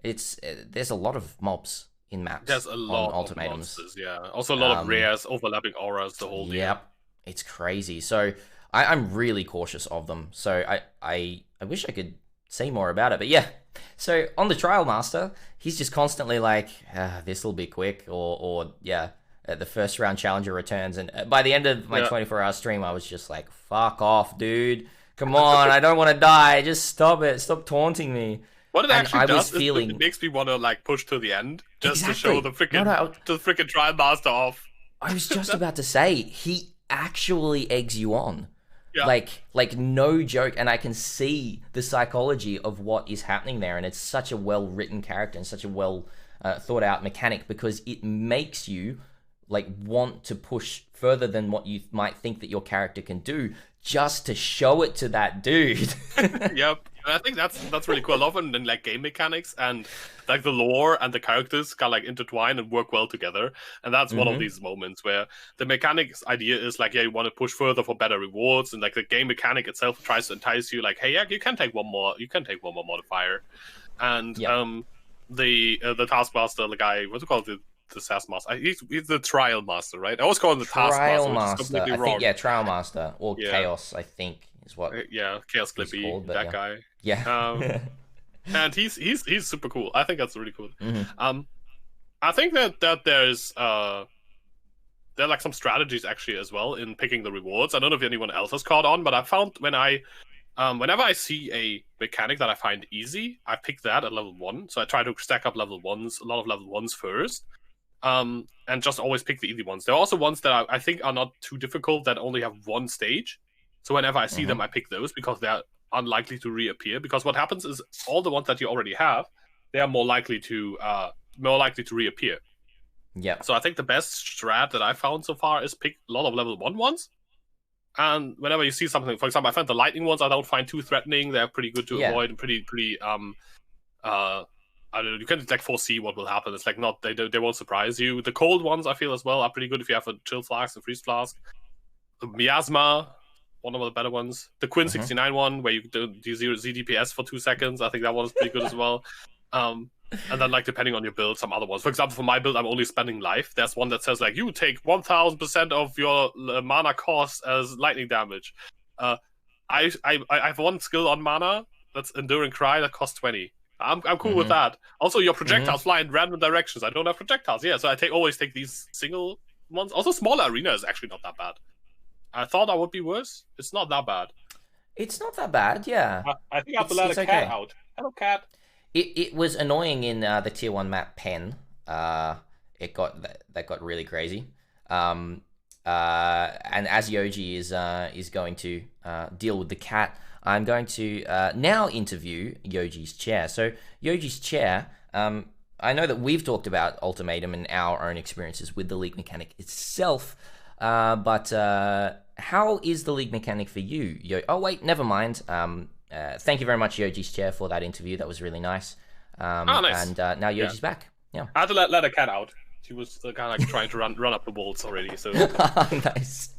there's a lot of mobs in maps. There's a lot of ultimatums. Monsters, yeah. Also a lot of rares, overlapping auras, the whole deal. Yep, it's crazy. So I'm really cautious of them. So I wish I could say more about it, but yeah. So on the Trial Master, he's just constantly like, this will be quick, or the first round challenger returns, and by the end of my 24-hour stream, I was just like, fuck off, dude. Come on, I don't want to die. Just stop it. Stop taunting me. What it actually does is it makes me want to like push to the end just to show the freaking Trial Master off. I was just about to say, he actually eggs you on. Yeah. Like no joke, and I can see the psychology of what is happening there, and it's such a well-written character and such a well thought-out mechanic because it makes you like want to push further than what you might think that your character can do just to show it to that dude. Yep. And I think that's really cool. I love when like game mechanics and like the lore and the characters kind of like intertwine and work well together. And that's one of these moments where the mechanics idea is like, you want to push further for better rewards, and like the game mechanic itself tries to entice you, like, hey, you can take one more modifier. And the Taskmaster, the guy, what's it called, the SAS Master. He's the Trial Master, right? I always call him the Taskmaster, which is completely wrong. Think, Trial Master or Chaos, I think is what. Chaos Clippy, called, that guy. Yeah. And he's super cool. I think that's really cool. I think that there's there are like some strategies actually as well in picking the rewards. I don't know if anyone else has caught on, but I found whenever I see a mechanic that I find easy, I pick that at level 1. So I try to stack up a lot of level 1s first. And just always pick the easy ones. There are also ones that I think are not too difficult that only have one stage. So whenever I see them, I pick those because they're unlikely to reappear. Because what happens is all the ones that you already have, they are more likely to reappear. Yeah. So I think the best strat that I found so far is pick a lot of level 1 ones. And whenever you see something, for example, I find the lightning ones I don't find too threatening. They're pretty good to avoid and pretty I don't know, you can like foresee what will happen. It's like they won't surprise you. The cold ones I feel as well are pretty good if you have a chill flask and freeze flask. The miasma, one of the better ones. The Quinn 69 one where you do 0 ZDPS for 2 seconds. I think that one is pretty good as well. And then like depending on your build, some other ones. For example, for my build, I'm only spending life. There's one that says like you take 1000% of your mana cost as lightning damage. I have one skill on mana that's Enduring Cry that costs 20. I'm cool with that. Also, your projectiles fly in random directions. I don't have projectiles. Yeah, so I always take these single ones. Also, smaller arena is actually not that bad. I thought that would be worse. It's not that bad. It's not that bad, yeah. I think I have to let a cat out. Hello, cat. It was annoying in the tier 1 map Pen. That got really crazy. And as Yoji is going to deal with the cat, I'm going to now interview Yoji's chair. So Yoji's chair, I know that we've talked about Ultimatum and our own experiences with the league mechanic itself, but how is the league mechanic for you? Oh wait, never mind. Thank you very much, Yoji's chair, for that interview. That was really nice. Nice. And now Yoji's back. Yeah. I had to let a cat out. She was kind of like trying to run up the walls already. So nice.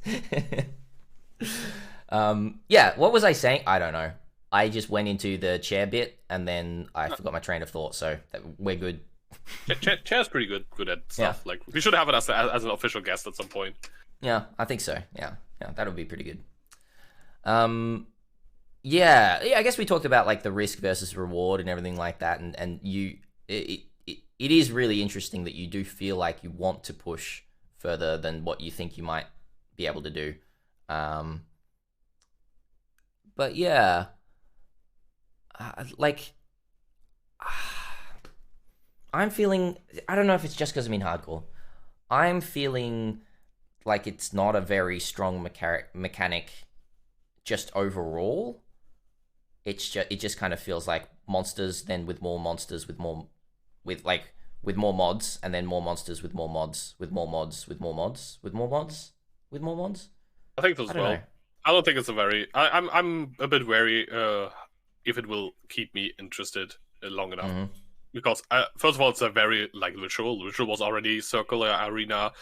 Yeah, what was I saying? I don't know. I just went into the chair bit and then I forgot my train of thought, so we're good. Chair's pretty good at stuff. Like we should have it as an official guest at some point. Yeah, I think so. Yeah, that would be pretty good. Yeah, I guess we talked about like the risk versus reward and everything like that, and it is really interesting that you do feel like you want to push further than what you think you might be able to do. But yeah, like I'm feeling. I don't know if it's just because I'm in hardcore. I'm feeling like it's not a very strong mechanic just overall. It just kind of feels like monsters, then with more monsters, with more mods, and then more monsters with more mods, with more mods, with more mods, with more mods, with more mods. I think as well. I don't think it's a very. I'm a bit wary if it will keep me interested long enough. Because first of all, it's a very like ritual. Ritual was already circular arena,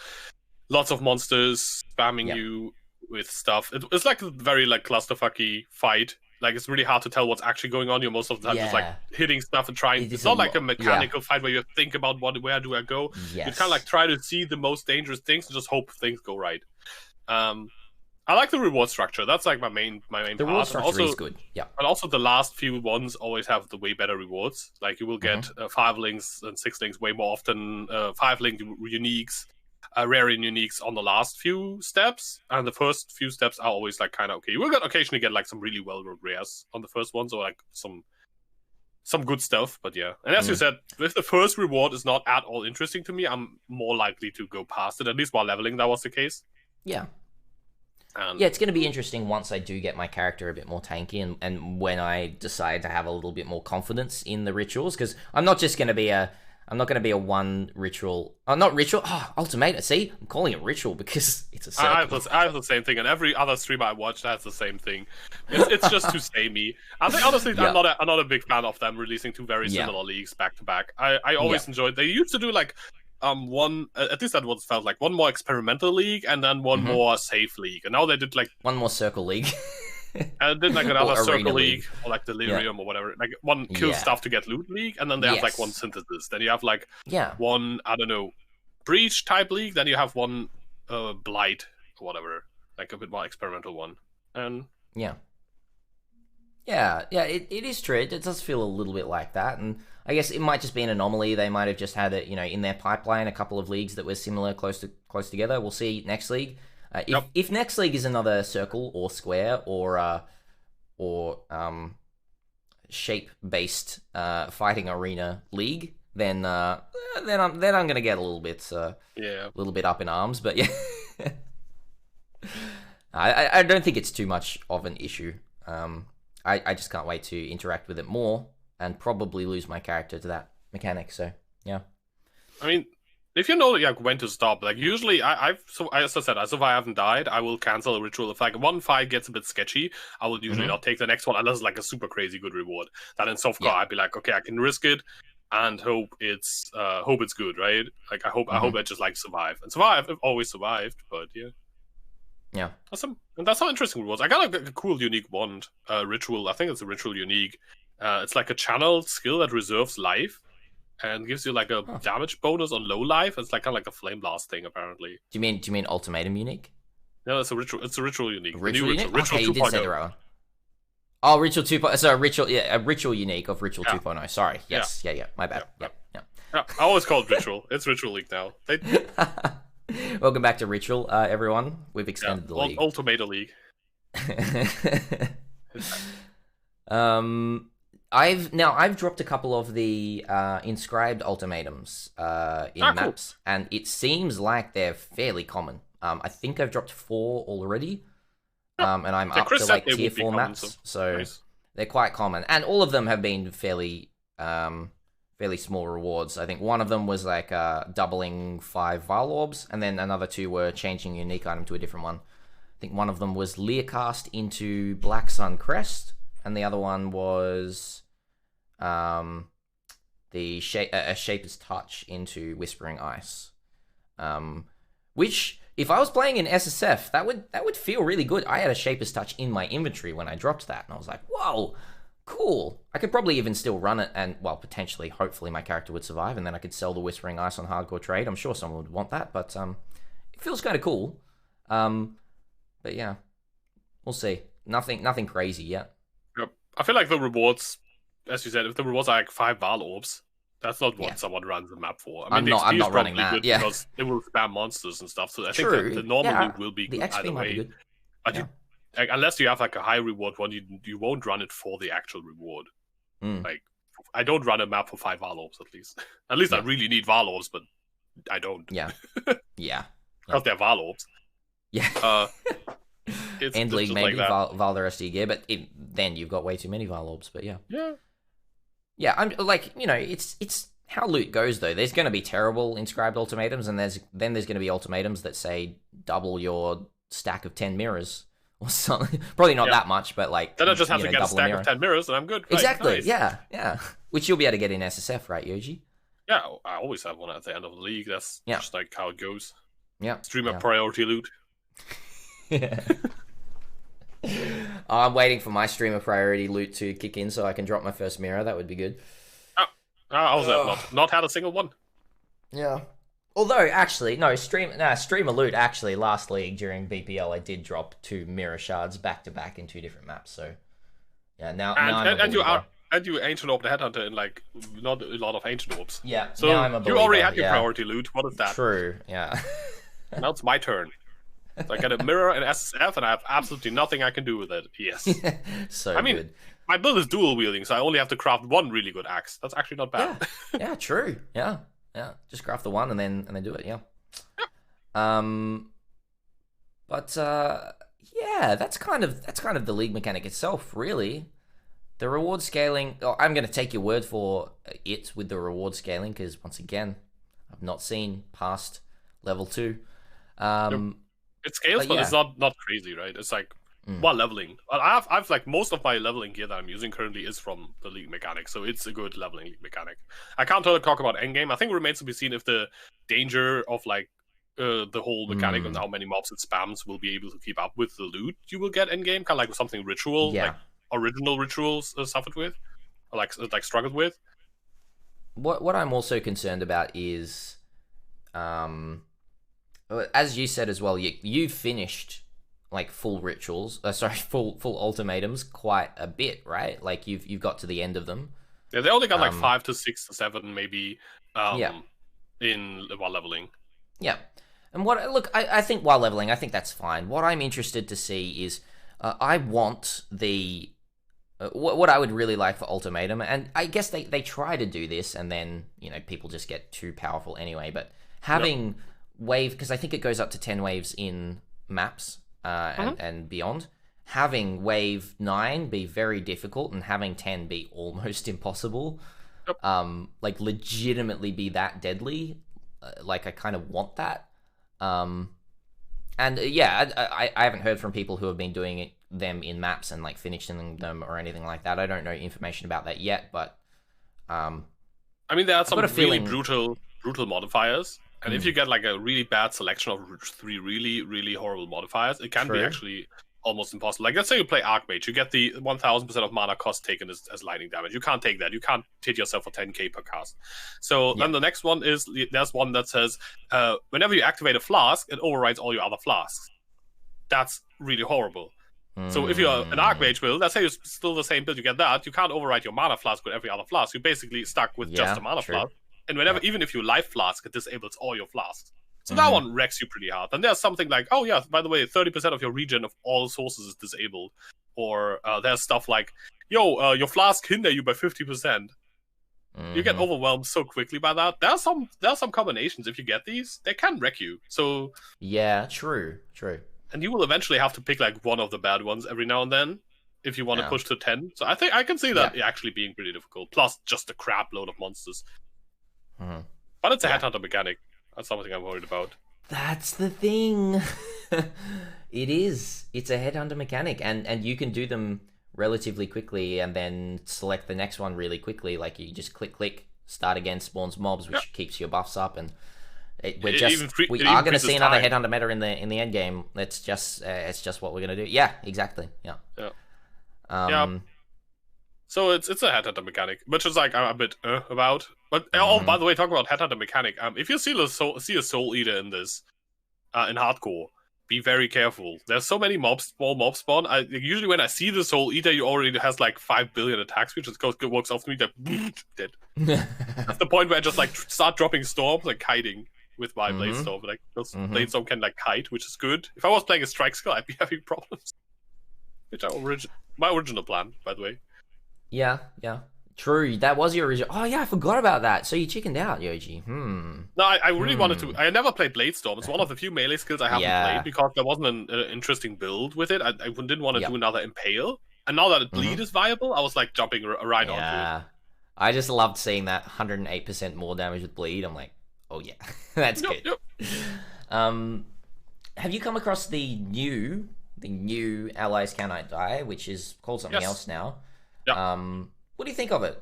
lots of monsters spamming you with stuff. It's like a very like clusterfucky fight. Like it's really hard to tell what's actually going on. You're most of the time just like hitting stuff and trying. It's not like a mechanical fight where you think about where do I go. You kind of like try to see the most dangerous things and just hope things go right. I like the reward structure. That's like my main part. The reward structure is good. Yeah. And also the last few ones always have the way better rewards. Like you will get 5 links and 6 links way more often. 5 link uniques, rare uniques on the last few steps. And the first few steps are always like kind of okay. You will occasionally get like some really well rares on the first ones, or like some good stuff. But yeah. And as you said, if the first reward is not at all interesting to me, I'm more likely to go past it. At least while leveling, that was the case. Yeah. Yeah, it's going to be interesting once I do get my character a bit more tanky and when I decide to have a little bit more confidence in the rituals, because I'm not just going to be I'm not going to be a one ritual. Not ritual. Ultimatum. See, I'm calling it ritual because it's a circle. I have the same thing, and every other streamer I watched has the same thing. It's just to samey. I think honestly, I'm not a big fan of them releasing 2 very similar leagues back to back. I always enjoyed. They used to do like one, at least that what felt like, one more experimental league and then one more safe league, and now they did like one more circle league. And then like another circle league or like delirium or whatever, like one kill stuff to get loot league, and then they have like one synthesis. Then you have like one, I don't know, breach type league. Then you have one blight or whatever, like a bit more experimental one. And yeah, it is true. It does feel a little bit like that, and I guess it might just be an anomaly. They might have just had it, in their pipeline, a couple of leagues that were similar, close together. We'll see next league. If next league is another circle or square or shape-based fighting arena league, then I'm gonna get a little bit up in arms. But yeah, I don't think it's too much of an issue. I just can't wait to interact with it more and probably lose my character to that mechanic. So yeah, I mean, if you know like when to stop, like usually as I said, as if I haven't died, I will cancel a ritual. If like one fight gets a bit sketchy, I will usually not take the next one unless it's like a super crazy good reward. That in softcore, I'd be like, okay, I can risk it and hope it's good, right? Like I hope I just like survive. I've always survived, but yeah. That's how interesting rewards. I got like a cool unique wand, ritual. I think it's a ritual unique. It's like a channeled skill that reserves life and gives you like a damage bonus on low life. It's like kind of like a flame blast thing, apparently. Do you mean Ultimatum unique? No, it's a ritual. It's a ritual unique. Ritual unique. Ritual okay, you did say the right one. Oh, ritual 2.0. So a ritual unique of ritual 2.0. Sorry. Yes. Yeah. My bad. Yeah. I always call it ritual. It's ritual league now. Welcome back to Ritual, everyone. We've extended the league. Ultimatum League. I've dropped a couple of the inscribed ultimatums in maps, and it seems like they're fairly common. I think I've dropped 4 already, and I'm up to like tier 4 maps, so nice. They're quite common, and all of them have been fairly small rewards. I think one of them was like doubling 5 Vile Orbs, and then another 2 were changing a unique item to a different one. I think one of them was Learcast into Black Sun Crest, and the other one was a Shaper's Touch into Whispering Ice. Which, if I was playing in SSF, that would feel really good. I had a Shaper's Touch in my inventory when I dropped that, and I was like, whoa, cool. I could probably even still run it, and, well, potentially, hopefully my character would survive, and then I could sell the Whispering Ice on hardcore trade. I'm sure someone would want that, but it feels kind of cool. But yeah, we'll see. Nothing crazy yet. Yep. I feel like the rewards, as you said, if the rewards are like 5 Val Orbs, that's not what someone runs the map for. I mean, I'm not running that. Yeah, because it will spam monsters and stuff. So I think that the normal loot will be good either XP might be good. But unless you have like a high reward one, you won't run it for the actual reward. Like, I don't run a map for 5 Val Orbs, at least. At least I really need Val Orbs, but I don't. Yeah. Because they're Val Orbs. Yeah. End league maybe, like Val the rest of your gear, but then you've got way too many Val Orbs, but yeah. Yeah, I'm like, it's how loot goes though. There's going to be terrible inscribed ultimatums, and there's going to be ultimatums that say double your stack of 10 mirrors or something. Probably not that much, but like then I just have to get a stack of 10 mirrors and I'm good. Right, exactly. Nice. Yeah. Which you'll be able to get in SSF, right, Yoji? Yeah, I always have one at the end of the league. That's just like how it goes. Yeah. Streamer priority loot. Yeah. I'm waiting for my streamer priority loot to kick in so I can drop my first mirror. That would be good. I was not had a single one. Yeah. Although, actually, no, streamer loot, actually, last league during BPL, I did drop 2 mirror shards back-to-back in 2 different maps, so... Yeah, now you Ancient Orb the Headhunter in, like, not a lot of Ancient Orbs. Yeah, so now I'm a believer, you already had your priority loot. What is that? True, yeah. Now it's my turn. So I get a mirror and SSF, and I have absolutely nothing I can do with it. Yes. So I mean, good. My build is dual wielding, so I only have to craft 1 really good axe. That's actually not bad. Yeah, true. Yeah. Just craft the 1 and then do it. Yeah. But yeah, that's kind of the league mechanic itself, really. The reward scaling. Oh, I'm going to take your word for it with the reward scaling because once again, I've not seen past level 2. It scales, but it's not crazy, right? It's like while leveling. I've like most of my leveling gear that I'm using currently is from the league mechanic, so it's a good leveling league mechanic. I can't talk about endgame. I think it remains to be seen if the danger of like the whole mechanic and how many mobs it spams will be able to keep up with the loot you will get endgame, kind of like with something ritual, like original rituals suffered with, or like struggled with. What I'm also concerned about is, as you said as well, you finished like full rituals, full ultimatums quite a bit, right? Like you've got to the end of them. Yeah, they only got like 5 to 6 to 7 maybe in while leveling. Yeah. And I think while leveling, I think that's fine. What I'm interested to see is I want the what I would really like for Ultimatum, and I guess they try to do this, and then people just get too powerful anyway. But having wave, because I think it goes up to 10 waves in maps and beyond. Having wave 9 be very difficult and having 10 be almost impossible, like legitimately be that deadly. Like I kind of want that. And I haven't heard from people who have been doing them in maps and like finishing them or anything like that. I don't know information about that yet, but I mean there are some really brutal modifiers. And if you get like a really bad selection of 3 really, really horrible modifiers, it can be actually almost impossible. Like let's say you play Archmage, you get the 1000% of mana cost taken as lightning damage. You can't take that. You can't hit yourself for 10k per cast. So then the next one is, there's one that says, whenever you activate a flask, it overrides all your other flasks. That's really horrible. So if you're an Archmage build, let's say you're still the same build, you get that, you can't override your mana flask with every other flask. You're basically stuck with just a mana flask. And whenever, even if you life flask, it disables all your flasks. So that one wrecks you pretty hard. And there's something like, oh yeah, by the way, 30% of your regen of all sources is disabled. Or there's stuff like, your flask hinder you by 50%. You get overwhelmed so quickly by that. There are some combinations, if you get these, they can wreck you. So yeah, true. And you will eventually have to pick like one of the bad ones every now and then if you want to push to 10. So I think I can see that actually being pretty difficult. Plus just a crap load of monsters. But it's a headhunter mechanic. That's something I'm worried about. That's the thing. It is. It's a headhunter mechanic, and you can do them relatively quickly and then select the next one really quickly. Like you just click, start again, spawns mobs, which keeps your buffs up. And We are going to see another headhunter meta in the end game. It's just what we're going to do. Yeah, exactly. Yeah. Yeah. So it's a headhunter mechanic, which is like I'm a bit about. But oh, by the way, talking about headhunter mechanic, if you see a soul eater in this, in hardcore, be very careful. There's so many small mobs spawn. Usually when I see the soul eater, you already has like 5 billion attacks, which just walks off to me like dead. That's the point where I just like start dropping storms, like kiting with my blade storm. Like those blade storm can like kite, which is good. If I was playing a strike skill, I'd be having problems. Which my original plan, by the way. Yeah. True, that was your original. Oh yeah, I forgot about that. So you chickened out, Yoji. No, I really wanted to. I never played Blade Storm. It's one of the few melee skills I haven't played because there wasn't an interesting build with it. I didn't want to do another Impale. And now that Bleed is viable, I was like jumping right onto it. Yeah, I just loved seeing that 108% more damage with Bleed. I'm like, oh yeah, that's good. Have you come across the new Allies Cannot Die, which is called something else now? Yeah. What do you think of it?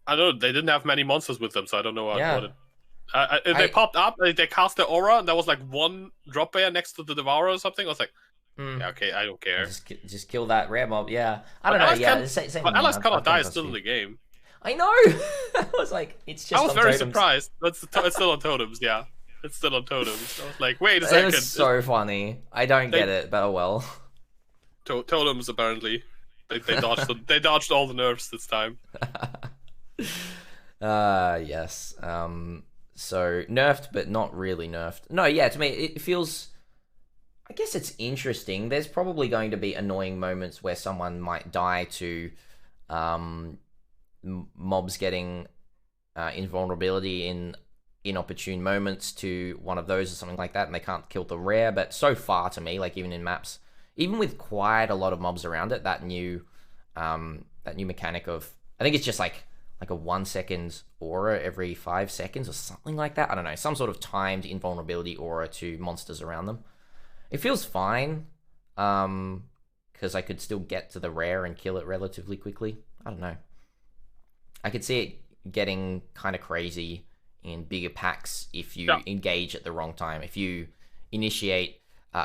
I don't know. They didn't have many monsters with them, so I don't know what it. They popped up, they cast their aura, and there was like one drop bear next to the Devourer or something. I was like, yeah, okay, I don't care. Just kill that rare mob. Yeah, I don't know. But Allies Cannot Die is still in the game. I know. I was like, it's just. I was very surprised. It's still on totems. Yeah, it's still on totems. I was like, wait a second. It was so funny. I don't get it, but oh well. Totems apparently. They dodged all the nerfs this time. Yes. So nerfed, but not really nerfed. No, yeah. To me, it feels. I guess it's interesting. There's probably going to be annoying moments where someone might die to, mobs getting invulnerability in inopportune moments to one of those or something like that, and they can't kill the rare. But so far, to me, like even in maps. Even with quite a lot of mobs around it, that new mechanic of, I think it's just like a 1 second aura every 5 seconds or something like that. I don't know, some sort of timed invulnerability aura to monsters around them. It feels fine, because I could still get to the rare and kill it relatively quickly. I don't know. I could see it getting kind of crazy in bigger packs if you engage at the wrong time. If you initiate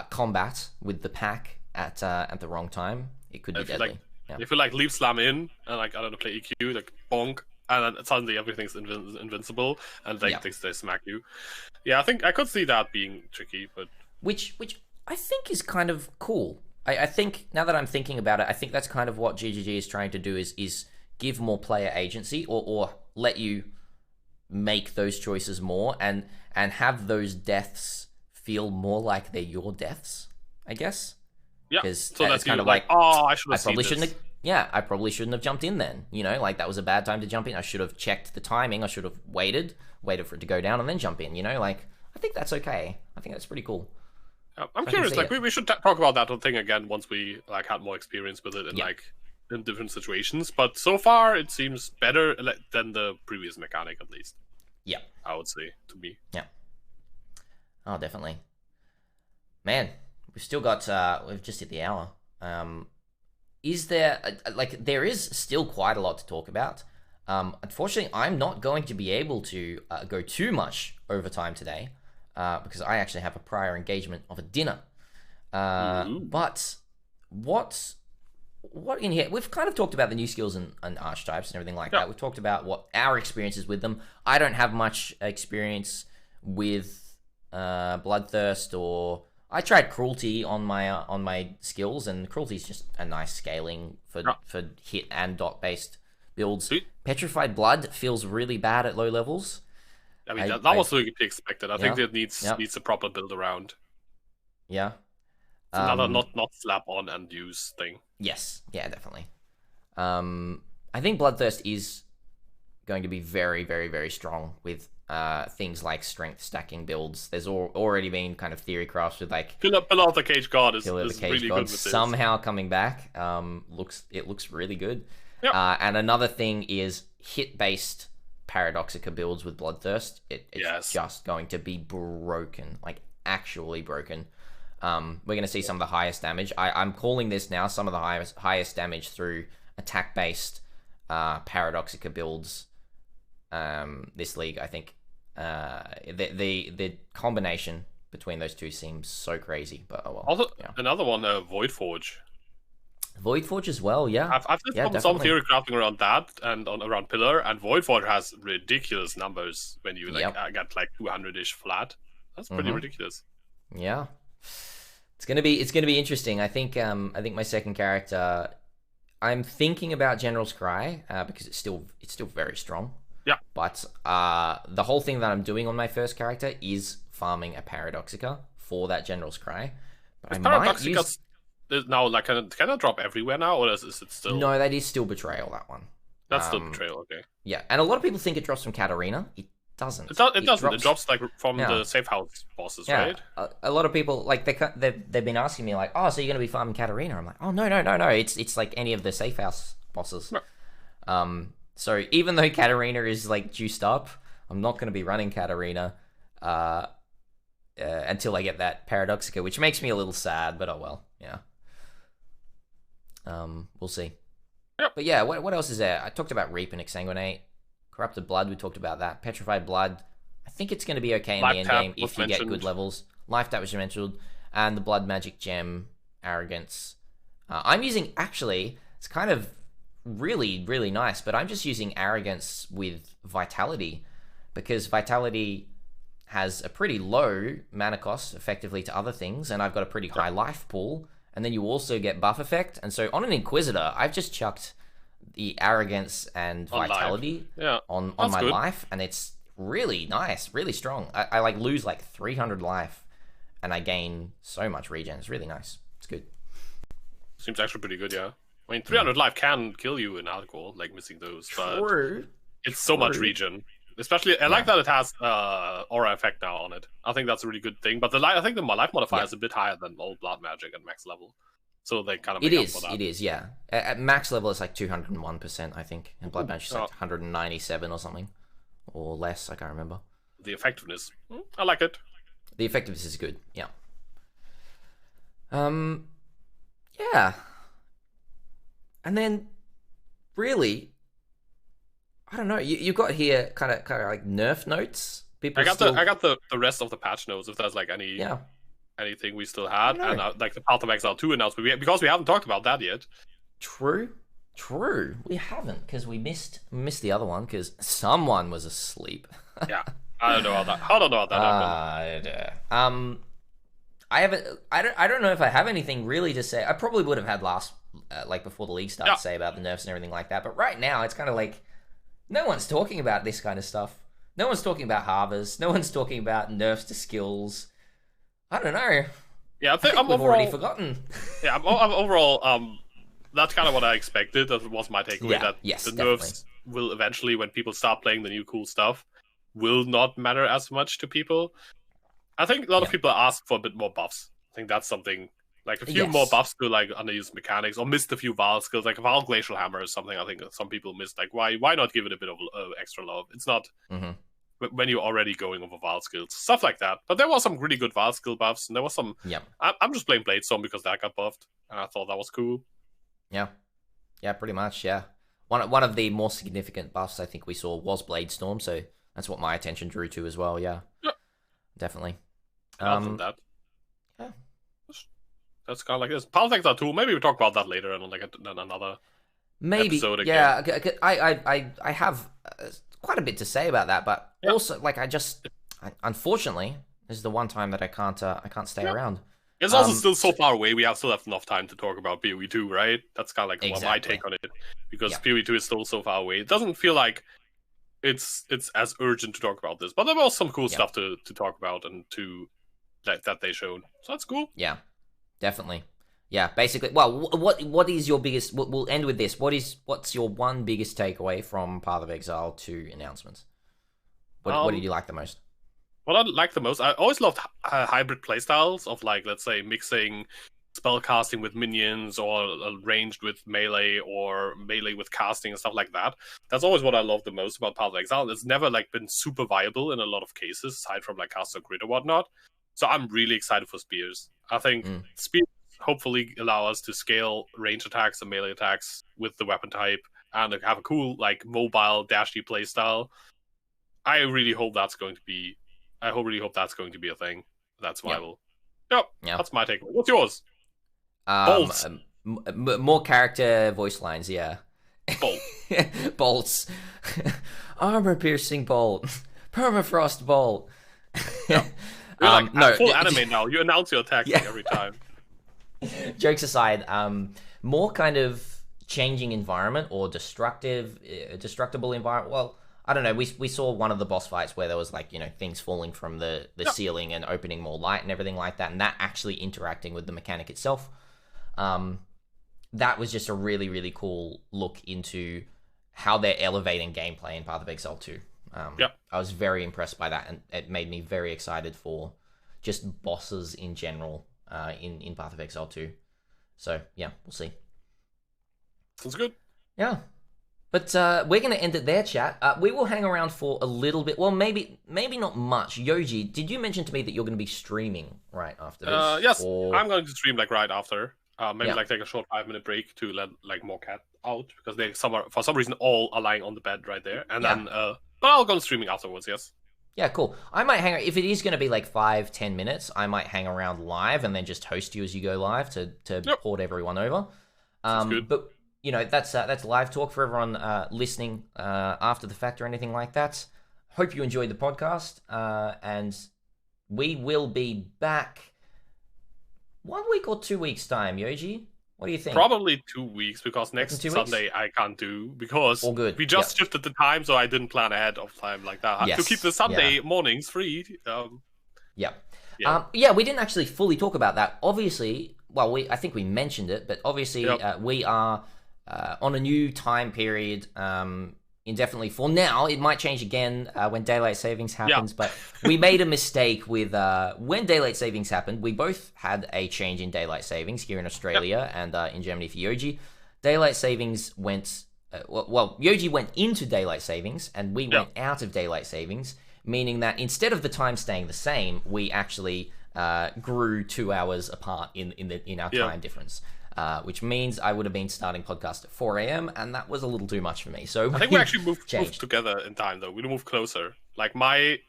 combat with the pack at the wrong time, it could be deadly. If you like leap slam in and like I don't know, play EQ, like bonk, and then suddenly everything's invincible and they smack you. Yeah, I think I could see that being tricky, but which I think is kind of cool. I think now that I'm thinking about it, I think that's kind of what GGG is trying to do is give more player agency or let you make those choices more and have those deaths feel more like they're your deaths, I guess. Yeah, so that's kind of like, oh, I probably shouldn't have jumped in then. You know, like that was a bad time to jump in. I should have checked the timing. I should have waited for it to go down and then jump in. You know, like I think that's okay. I think that's pretty cool. I'm curious. Like we should talk about that whole thing again once we like had more experience with it and like in different situations. But so far, it seems better than the previous mechanic, at least. Yeah, I would say to me. Yeah. Oh, definitely. Man. We've still got, we've just hit the hour. Is there, there is still quite a lot to talk about. Unfortunately, I'm not going to be able to go too much overtime today because I actually have a prior engagement of a dinner. But what in here, we've kind of talked about the new skills and archetypes and everything like that. We've talked about what our experiences with them. I don't have much experience with Bloodthirst or... I tried Cruelty on my skills, and Cruelty is just a nice scaling for hit and dot based builds. Sweet. Petrified Blood feels really bad at low levels. I mean, that was really to be expected. I think it needs a proper build around. Yeah. It's another not slap on and use thing. Yes. Yeah, definitely. I think Bloodthirst is going to be very, very, very strong with things like strength stacking builds. There's already been kind of theory crafts with like Pillar of the Cage God is really good with this. Somehow coming back. It looks really good. Yep. And another thing is hit based Paradoxica builds with Bloodthirst. It's just going to be broken, like actually broken. We're going to see some of the highest damage. I'm calling this now some of the highest damage through attack based Paradoxica builds. This league, I think The combination between those two seems so crazy, but oh well. Also, yeah. another one, Void Forge. Void Forge as well, yeah. I've done some theory crafting around that and around Pillar, and Void Forge has ridiculous numbers when you like get like 200-ish flat. That's pretty ridiculous. Yeah, it's gonna be interesting. I think my second character, I'm thinking about General's Cry because it's still very strong. Yeah. But the whole thing that I'm doing on my first character is farming a Paradoxica for that General's Cry. But I might use... now like can it drop everywhere now, or is it still? No, that is still Betrayal. That one. That's still Betrayal. Okay. Yeah, and a lot of people think it drops from Katarina. It doesn't. It doesn't. It drops like from the safe house bosses, right? A lot of people like they've been asking me like, oh, so you're gonna be farming Katarina? I'm like, oh no. It's like any of the safe house bosses. No. So even though Katarina is like juiced up, I'm not gonna be running Katarina until I get that Paradoxica, which makes me a little sad, but oh well. Yeah. We'll see. Yep. But yeah, what else is there? I talked about Reap and Exsanguinate. Corrupted Blood, we talked about that. Petrified Blood, I think it's going to be okay in the end game if you get good levels. Life Tap was mentioned. And the Blood Magic Gem, Arrogance. I'm using, actually, it's kind of really, really nice, but I'm just using Arrogance with Vitality, because Vitality has a pretty low mana cost, effectively, to other things, and I've got a pretty high life pool. And then you also get buff effect. And so on an Inquisitor, I've just chucked the Arrogance and Vitality on my life. And it's really nice, really strong. I like lose like 300 life and I gain so much regen. It's really nice. It's good. Seems actually pretty good, yeah. I mean, 300 life can kill you in hardcore, like missing those. True. But it's so much regen. Especially, I like that it has aura effect now on it. I think that's a really good thing. But I think the life modifier is a bit higher than old blood magic at max level, so they kind of make up for that. It is, yeah. At max level, it's like 201%, I think, and blood magic is like 197 or something, or less. I can't remember. The effectiveness, I like it. The effectiveness is good. Yeah. Yeah. And then, really, I don't know. You've got here kind of like nerf notes. I got the rest of the patch notes if there's like anything we still had, and like the Path of Exile 2 announcement because we haven't talked about that yet. True. We haven't because we missed the other one because someone was asleep. Yeah, I don't know how that happened. I don't know if I have anything really to say. I probably would have had last like before the league started to say about the nerfs and everything like that. But right now it's kind of like no one's talking about this kind of stuff. No one's talking about Harvest. No one's talking about nerfs to skills. I don't know. Yeah, I think we've already forgotten. Yeah, I'm overall, that's kind of what I expected. That was my takeaway. The nerfs will eventually, when people start playing the new cool stuff, will not matter as much to people. I think a lot of people ask for a bit more buffs. I think that's something. Like a few more buffs to like underused mechanics, or missed a few Val skills. Like a Val Glacial Hammer is something I think some people missed. Like why not give it a bit of extra love? It's not when you're already going over Val skills, stuff like that. But there was some really good Val skill buffs, and there was some. Yeah, I'm just playing Bladestorm because that got buffed, and I thought that was cool. Yeah, pretty much. Yeah, one of the more significant buffs I think we saw was Bladestorm, so that's what my attention drew to as well. Yeah, definitely. Other than that, that's kind of like this. Path of Exile 2, maybe we talk about that later and like another episode again. Yeah, I have quite a bit to say about that, but also like unfortunately, this is the one time that I can't stay around. It's also still so far away. We still have enough time to talk about PoE 2, right? That's kind of like my take on it, because PoE 2 is still so far away. It doesn't feel like it's as urgent to talk about this, but there was some cool stuff to talk about and to that they showed, so that's cool. Yeah. Definitely. Yeah, basically. Well, what is your biggest... We'll end with this. What's your one biggest takeaway from Path of Exile 2 announcements? What did you like the most? What I like the most... I always loved hybrid playstyles of, like, let's say, mixing spellcasting with minions, or ranged with melee, or melee with casting and stuff like that. That's always what I love the most about Path of Exile. It's never, like, been super viable in a lot of cases, aside from, like, Caster Grid or whatnot. So I'm really excited for Spears. I think Spears hopefully allow us to scale range attacks and melee attacks with the weapon type and have a cool, like, mobile dashy playstyle. I really hope that's going to be. Really hope that's going to be a thing. That's viable. Yep. That's my take. What's yours? Bolts. More character voice lines. Yeah. Bolt. Bolts. Armor piercing bolt. Permafrost bolt. No, full anime now. You announce your attacks every time. Jokes aside, more kind of changing environment or destructible environment. Well, I don't know. We saw one of the boss fights where there was like, things falling from the ceiling and opening more light and everything like that, and that actually interacting with the mechanic itself. That was just a really, really cool look into how they're elevating gameplay in Path of Exile 2. I was very impressed by that, and it made me very excited for just bosses in general in Path of Exile 2. So, yeah, we'll see. Sounds good. Yeah. But we're going to end it there, chat. We will hang around for a little bit. Well, maybe not much. Yoji, did you mention to me that you're going to be streaming right after this? Yes, I'm going to stream like right after. Maybe like take a short 5-minute break to let like more cat out, because they for some reason all are lying on the bed right there. And then but I'll go streaming afterwards, yes. Yeah, cool. I might hang if it is going to be like 5-10 minutes, I might hang around live and then just host you as you go live to port everyone over. Good. But that's live talk for everyone listening after the fact or anything like that. Hope you enjoyed the podcast, and we will be back 1 week or 2 weeks time, Yoji. What do you think? Probably 2 weeks, because next Sunday I can't do, because we just shifted the time, so I didn't plan ahead of time like that. To keep the Sunday mornings free. We didn't actually fully talk about that. Obviously, well, I think we mentioned it, but obviously we are on a new time period indefinitely for now. It might change again when daylight savings happens, but we made a mistake with when daylight savings happened. We both had a change in daylight savings here in Australia and in Germany for Yoji. Daylight savings went Yoji went into daylight savings and we went out of daylight savings, meaning that instead of the time staying the same, we actually grew 2 hours apart in our time difference. Which means I would have been starting podcast at 4 a.m. and that was a little too much for me. So I think we actually moved together in time, though. We moved closer. Like my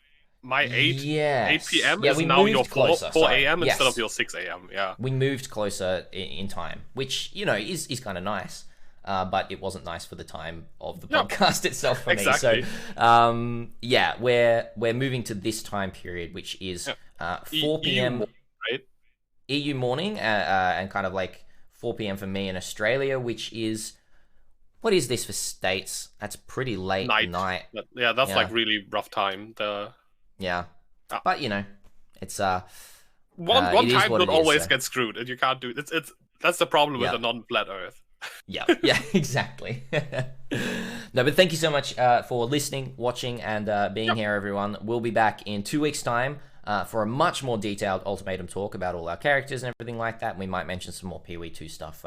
8 p.m. is now your 4 a.m. instead of your 6 a.m. Yeah, we moved closer in time, which is kind of nice. But it wasn't nice for the time of the podcast itself for me. So we're moving to this time period, which is 4 p.m. right? EU morning, and kind of like 4 p.m. for me in Australia, which is, what is this for states? That's pretty late night. That's like really rough time. But it's one time will always get screwed, and you can't do it. That's the problem with a non-flat Earth. yeah, exactly. No, but thank you so much for listening, watching, and being here, everyone. We'll be back in 2 weeks' time. For a much more detailed Ultimatum talk about all our characters and everything like that. We might mention some more PoE2 stuff.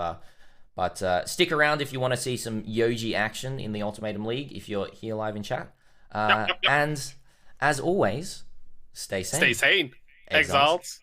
But stick around if you want to see some Yoji action in the Ultimatum League, if you're here live in chat. And as always, stay sane. Stay sane. Exiles.